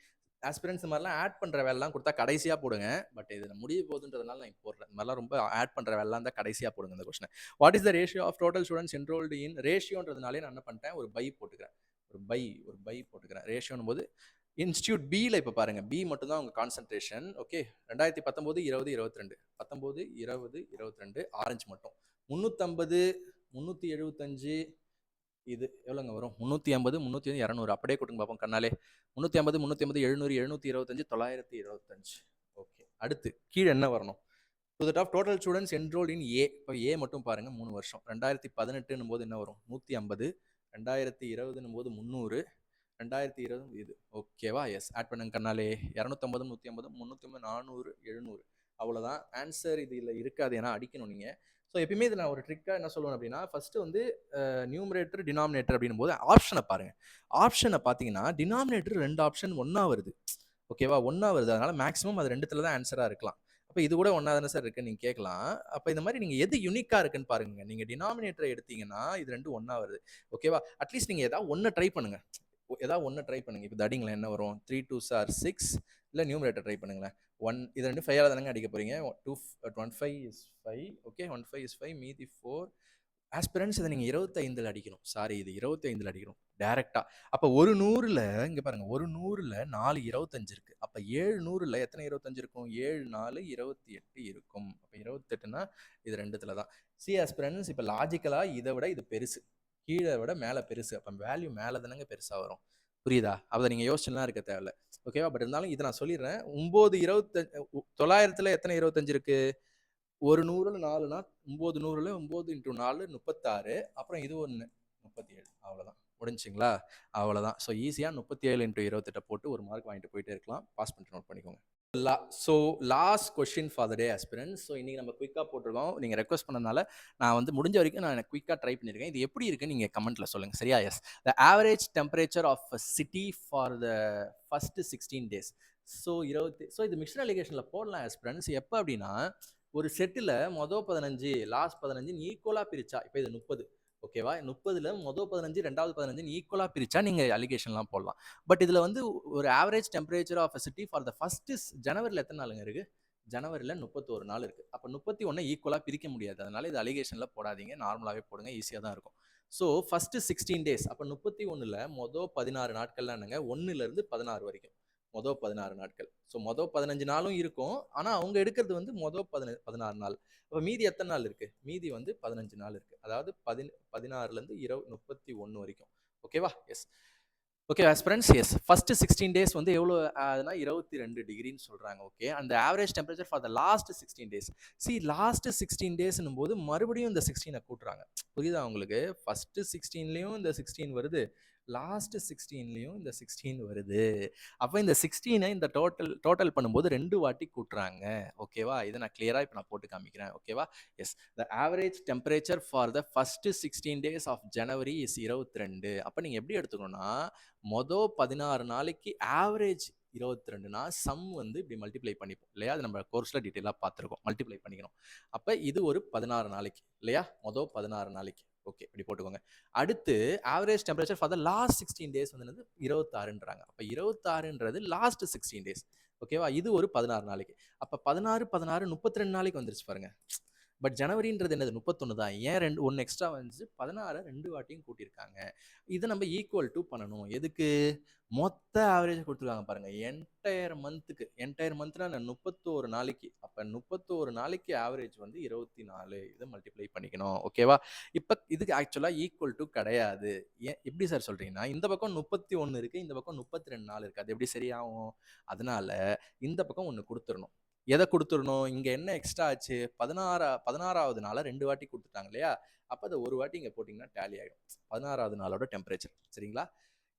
Aspirants இந்த மாதிரிலாம் ஆட் பண்ணுற வேலைலாம் கொடுத்தா கடைசியாக போடுங்க. பட் இது முடிய போகுதுன்றதுனால நான் போடுறேன். இந்த மாதிரிலாம் ரொம்ப ஆட் பண்ணுற வேலைலாம் தான் கடைசியாக போடுங்க இந்த question. What is the ratio of total students enrolled in ரேஷியோன்றதுனாலே நான் என்ன பண்ணிட்டேன், ஒரு பை போட்டுக்கிறேன். ஒரு பை போட்டுக்கிறேன். ரேஷியோன்னு போது இன்ஸ்டியூட் பியில் இப்போ பாருங்க, பி மட்டும் தான் உங்க கான்சென்ட்ரேஷன். ஓகே, 2019 20 22 19 20 22 ஆரஞ்சு மட்டும் 350 375 இது எவ்வளோங்க வரும்? 350 350 200 அப்படியே கொடுங்க பார்ப்போம் கண்ணாலே. 350 350 700 725 925. ஓகே, அடுத்து கீழே என்ன வரணும்? To the top total students enrolled in A. இப்போ ஏ மட்டும் பாருங்க 3 வருஷம். 2018 போது என்ன வரும்? 150. 2020 போது 300. 2020 இது ஓகேவா? எஸ், ஆட் பண்ணுங்க கண்ணாலே. 250 150 350 400 700 அவ்வளோதான் ஆன்சர். இது இல்லை இருக்காது, ஏன்னா அடிக்கணும் நீங்கள். ஸோ எப்பயுமே இது நான் ஒரு ட்ரிக்காக என்ன சொல்லுவேன் அப்படின்னா, ஃபர்ஸ்ட் வந்து நியூமரேட்டர் டினாமினேட்டர் அப்படின்னும் போது ஆப்ஷனை பாருங்க. ஆப்ஷனை பார்த்தீங்கன்னா டினாமினேட்டர் 2 ஆப்ஷன் ஒன்றா வருது. ஓகேவா? ஒன்றா வருது. அதனால மேக்ஸிமம் அது 2த்துல தான் ஆன்சராக இருக்கலாம். அப்போ இது கூட ஒன்றா தானே சார் இருக்குன்னு நீங்கள் கேட்கலாம். அப்போ இந்த மாதிரி நீங்கள் எது யூனிக்காக இருக்குன்னு பாருங்க. நீங்கள் டினாமினேட்டரை எடுத்தீங்கன்னா இது 2 ஒன்றா வருது. ஓகேவா? அட்லீஸ்ட் நீங்கள் ஏதாவது ஒன்று ட்ரை பண்ணுங்க. ஏதாவது ஒன்று ட்ரை பண்ணுங்க. இப்போ அடிங்களேன், என்ன வரும்? 3 2s are 6. இல்லை நியூமரேட்டர் ட்ரை பண்ணுங்களேன். 1 இது 2 5 தானங்க அடிக்க போறீங்க. 15 is 5. ஓகே, 15 is 5 மீதி 4. ஆஸ்பிரன்ஸ் இதை நீங்கள் 25ல் அடிக்கணும். சாரி, இது 25ல் அடிக்கணும் டேரெக்டா. அப்போ ஒரு 100ல் இங்கே பாருங்க, ஒரு 100ல் 4 25 இருக்கு. அப்போ 700ல் எத்தனை 25 இருக்கும்? 7 4 28 இருக்கும். அப்போ 28னா இது 2த்துல தான். சி ஆஸ்பிரன்ஸ் இப்போ லாஜிக்கலாக இதை விட இது பெருசு, கீழே விட மேலே பெருசு. அப்போ வேல்யூ மேலே தானங்க பெருசாக வரும். புரியுதா? அதை நீங்கள் யோசிச்சுலாம் இருக்க தேவையில்ல. ஓகேவா? பட் இருந்தாலும் இதை நான் சொல்லிடுறேன். 9 25 900ல் எத்தனை 25 இருக்கு? ஒரு 100ல் 4னா 9 100ல் 9 × 4 36. அப்புறம் இது ஒன்று 37. அவ்வளோதான், முடிஞ்சுங்களா? அவ்வளோதான். ஸோ ஈஸியாக 37 × 28 போட்டு ஒரு மார்க் வாங்கிட்டு போயிட்டே இருக்கலாம். பாஸ் பண்ணிட்டு நோட் பண்ணிக்கோங்க. So last question for the day aspirants. So இன்றைக்கி நம்ம குயிக்காக போட்டிருக்கோம். நீங்கள் ரெக்வஸ்ட் பண்ணதுனால நான் வந்து முடிஞ்ச வரைக்கும் நான் குயிக்காக ட்ரை பண்ணியிருக்கேன். இது எப்படி இருக்குன்னு நீங்கள் கமெண்ட்டில் சொல்லுங்கள். சரியா? Yes, the average temperature of a city for the first 16 days. So இது மிக்சர் அலிகேஷனில் போடலாம் ஆஸ்பிரன்ஸ். எப்போ அப்படின்னா, ஒரு செட்டில் மொதல் 15 லாஸ்ட் 15 ஈக்குவலாக பிரிச்சா, இப்போ இது 30. ஓகேவா? 30ல் மொதல் 15 ரெண்டாவது 15 ஈக்குவலாக பிரிச்சா நீங்கள் அலிகேஷன்லாம் போடலாம். பட் இதில் வந்து ஒரு average temperature of a city for the first ஜனவரியில் எத்தனை நாளுங்க இருக்குது? ஜனவரியில் 31 நாள் இருக்குது. அப்போ 31 ஈக்குவலாக பிரிக்க முடியாது. அதனால இது அலிகேஷனில் போடாதீங்க, நார்மலாகவே போடுங்க, ஈஸியாக தான் இருக்கும். So first 16 days. அப்போ 31ல் மொதல் 16 நாட்கள்லாம் என்னங்க? 1லேருந்து 16 வரைக்கும் மொதல் 16 நாட்கள். ஸோ மொதல் 15 நாளும் இருக்கும். ஆனால் அவங்க எடுக்கிறது வந்து மொதல் 16 நாள். அப்போ மீதி எத்தனை நாள் இருக்குது? மீதி வந்து 15 நாள் இருக்குது. அதாவது 16லேருந்து 31 வரைக்கும். ஓகேவா? Yes. Okay aspirants, yes, first 16 days வந்து எவ்வளோ ஆகுதுன்னா 22 டிகிரின்னு சொல்கிறாங்க. ஓகே, அந்த average temperature for the last 16 days. Last 16 daysன்னும் போது மறுபடியும் இந்த 16 கூட்டுறாங்க. புரியுதா உங்களுக்கு? ஃபர்ஸ்ட் 16லையும் இந்த 16 வருது, லாஸ்ட் 16லையும் இந்த 16 வருது. அப்போ இந்த 16 இந்த டோட்டல் பண்ணும்போது 2 வாட்டி கூட்டுறாங்க. ஓகேவா? இதை நான் கிளியராக இப்போ நான் போட்டு காமிக்கிறேன். ஓகேவா? Yes, the average temperature for the first 16 days of January is 22. அப்போ நீங்கள் எப்படி எடுத்துக்கணும்னா, மொதல் 16 நாளைக்கு ஆவரேஜ் 22னா சம் வந்து இப்படி மல்டிப்ளை பண்ணிப்போம் இல்லையா? அது நம்ம கோர்ஸில் டீட்டெயிலாக பார்த்துருக்கோம். மல்டிப்ளை பண்ணிக்கணும். அப்போ இது ஒரு 16 நாளைக்கு இல்லையா? மொதல் 16 நாளைக்கு. ஓகே, இப்படி போட்டுக்கோங்க. அடுத்து average temperature for the last 16 days வந்து 26ன்றாங்க. அப்போ 26ன்றது லாஸ்ட் 16 days. ஓகேவா? இது ஒரு 16 நாளைக்கு. அப்போ 16 16 32 நாளைக்கு வந்துருச்சு பாருங்க. பட் ஜனவரின்றது என்னது? 31 தான். ஏன் 1 எக்ஸ்ட்ரா வந்துச்சு? 16 2 வாட்டியும் கூட்டியிருக்காங்க. இதை நம்ம ஈக்குவல் டு பண்ணணும். எதுக்கு? மொத்த ஆவரேஜ் கொடுத்துருக்காங்க பாருங்க, என்டையர் மந்த்னா 31 நாளைக்கு. அப்போ 31 நாளைக்கு ஆவரேஜ் வந்து 24. இதை மல்டிப்ளை பண்ணிக்கணும். ஓகேவா? இப்போ இதுக்கு ஆக்சுவலாக ஈக்குவல் டு கிடையாது. ஏன் எப்படி சார் சொல்றீங்கன்னா, இந்த பக்கம் 31 இருக்கு, இந்த பக்கம் 32 நாள் இருக்கு. அது எப்படி சரியாகும்? அதனால இந்த பக்கம் ஒன்று கொடுத்துடணும். எதை கொடுத்துடணும்? இங்கே என்ன எக்ஸ்ட்ரா ஆச்சு? 16வது நாளை 2 வாட்டி கொடுத்துட்டாங்க இல்லையா? அப்போ அதை ஒரு வாட்டி இங்கே போட்டிங்கன்னா டேலி ஆகிடும். 16வது நாளோட டெம்பரேச்சர். சரிங்களா?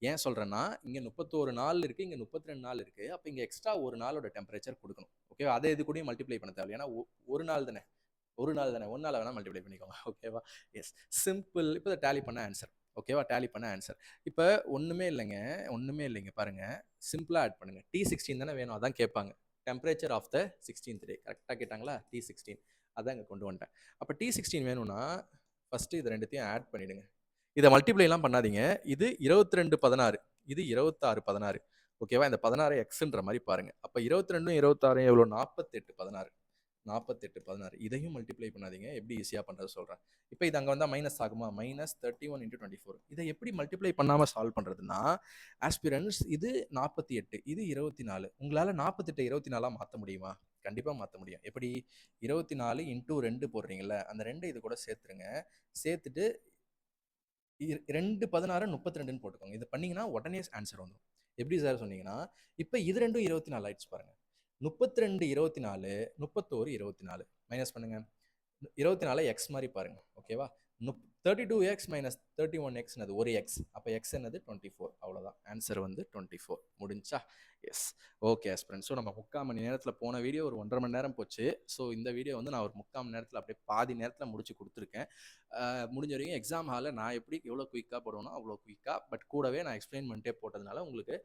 ஏன் சொல்கிறேன்னா, இங்கே 31 நாள் இருக்குது, இங்கே 32 நாள் இருக்குது. அப்போ இங்கே எக்ஸ்ட்ரா ஒரு நாளோட டெம்பரேச்சர் கொடுக்கணும். ஓகேவா? அதை இது கூடயும் மல்டிப்ளை பண்ண தேவை. ஏன்னா ஒரு நாள் தானே, ஒரு நாள் வேணால் மல்டிப்ளை பண்ணிக்கோங்க. ஓகேவா? Yes, simple. இப்போ இதை டேலி பண்ண ஆன்சர். ஓகேவா? டேலி பண்ண ஆன்சர். இப்போ ஒன்றுமே இல்லைங்க பாருங்கள். சிம்பிளாக ஆட் பண்ணுங்கள். T16 தானே வேணும், அதான் கேட்பாங்க. டெம்பரேச்சர் ஆஃப் த 16th டே கரெக்டாக கேட்டாங்களா? T16 அதான் இங்கே கொண்டு வந்துட்டேன். அப்போ T16 வேணும்னா ஃபஸ்ட்டு இது ரெண்டுத்தையும் ஆட் பண்ணிவிடுங்க. இதை மல்டிப்ளைலாம் பண்ணாதீங்க. இது 22 16, இது 26 16. ஓகேவா? இந்த 16 எக்ஸ்ன்ற மாரி பாருங்க. அப்ப 22ம் 26ம் எவ்வளோ? 48, 16. 48, 16 இதையும் மல்டிப்ளை பண்ணாதீங்க. எப்படி ஈஸியா பண்றது சொல்றேன். இப்ப இது அங்க வந்தா மைனஸ் ஆகுமா? -31 × 24. இத எப்படி மல்டிப்ளை பண்ணாம சால்வ் பண்றதுன்னா, ஆஸ்பிரண்ட்ஸ் இது 48, இது 24. உங்களால 48 24ஆ மாத்த முடியுமா? கண்டிப்பா மாத்த முடியும். எப்படி? 24 × 2 போடுறீங்கல்ல, அந்த 2 இது கூட சேர்த்துருங்க. சேர்த்துட்டு 2 16 32ன்னு போட்டுக்கோங்க. இத பண்ணீங்கன்னா உடனே ஆன்சர் வந்துரும். எப்படி சார் சொன்னீங்கன்னா, இப்ப இது 2ம் 24 ஆயிடுச்சு பாருங்க. 32 24 31 24 மைனஸ் பண்ணுங்க. 24 எக்ஸ் மாரி பாருங்க. ஓகேவா? 32x மைனஸ் 31x என்னது? ஒரு எக்ஸ். அப்ப எக்ஸ் என்னது? 24. அவ்வளோதான். ஆன்சர் வந்து 24. முடிஞ்சா? எஸ். Okay aspirants. ஸோ நம்ம 3/4 மணி நேரத்தில போன வீடியோ ஒரு 1 1/2 மணி நேரம் போச்சு. ஸோ இந்த வீடியோ வந்து நான் ஒரு 3/4 மணி நேரத்தில அப்படியே பாதி நேரத்தில முடிச்சு குடுத்துருக்கேன். முடிஞ்ச வரைக்கும் எக்ஸாம் ஹால்ல நான் எப்படி எவ்வளோ குயிக்கா போடுவேனோ, அவ்வளோ குயிக்கா பட் கூடவே நான் எக்ஸ்பிளைன் பண்ணிட்டே போட்டதுனால உங்களுக்கு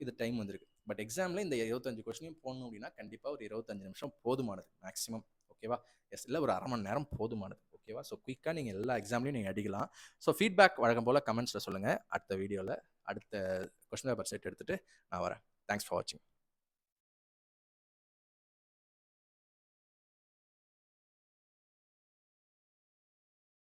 இது டைம் வந்திருக்கு. பட் எக்ஸாம்ல இந்த 25 கொஸ்டினையும் போடணும் அப்படின்னா, கண்டிப்பா ஒரு 25 நிமிஷம் போதுமானது மேக்ஸிமம். ஓகேவா? எஸ். இல்ல ஒரு 1/2 மணி நேரம் போதுமானது. ஓகேவா? ஸோ குயிக்கா நீங்க எல்லா எக்ஸாம்லயும் நீங்க அடிக்கலாம். ஸோ ஃபீட்பேக் வழக்கம் போல கமெண்ட்ஸ்ல சொல்லுங்க. அடுத்த வீடியோல அடுத்த கொஸ்டின் பேப்பர் செட் எடுத்துட்டு நான் வரேன். தேங்க்ஸ் ஃபார் வாட்சிங்.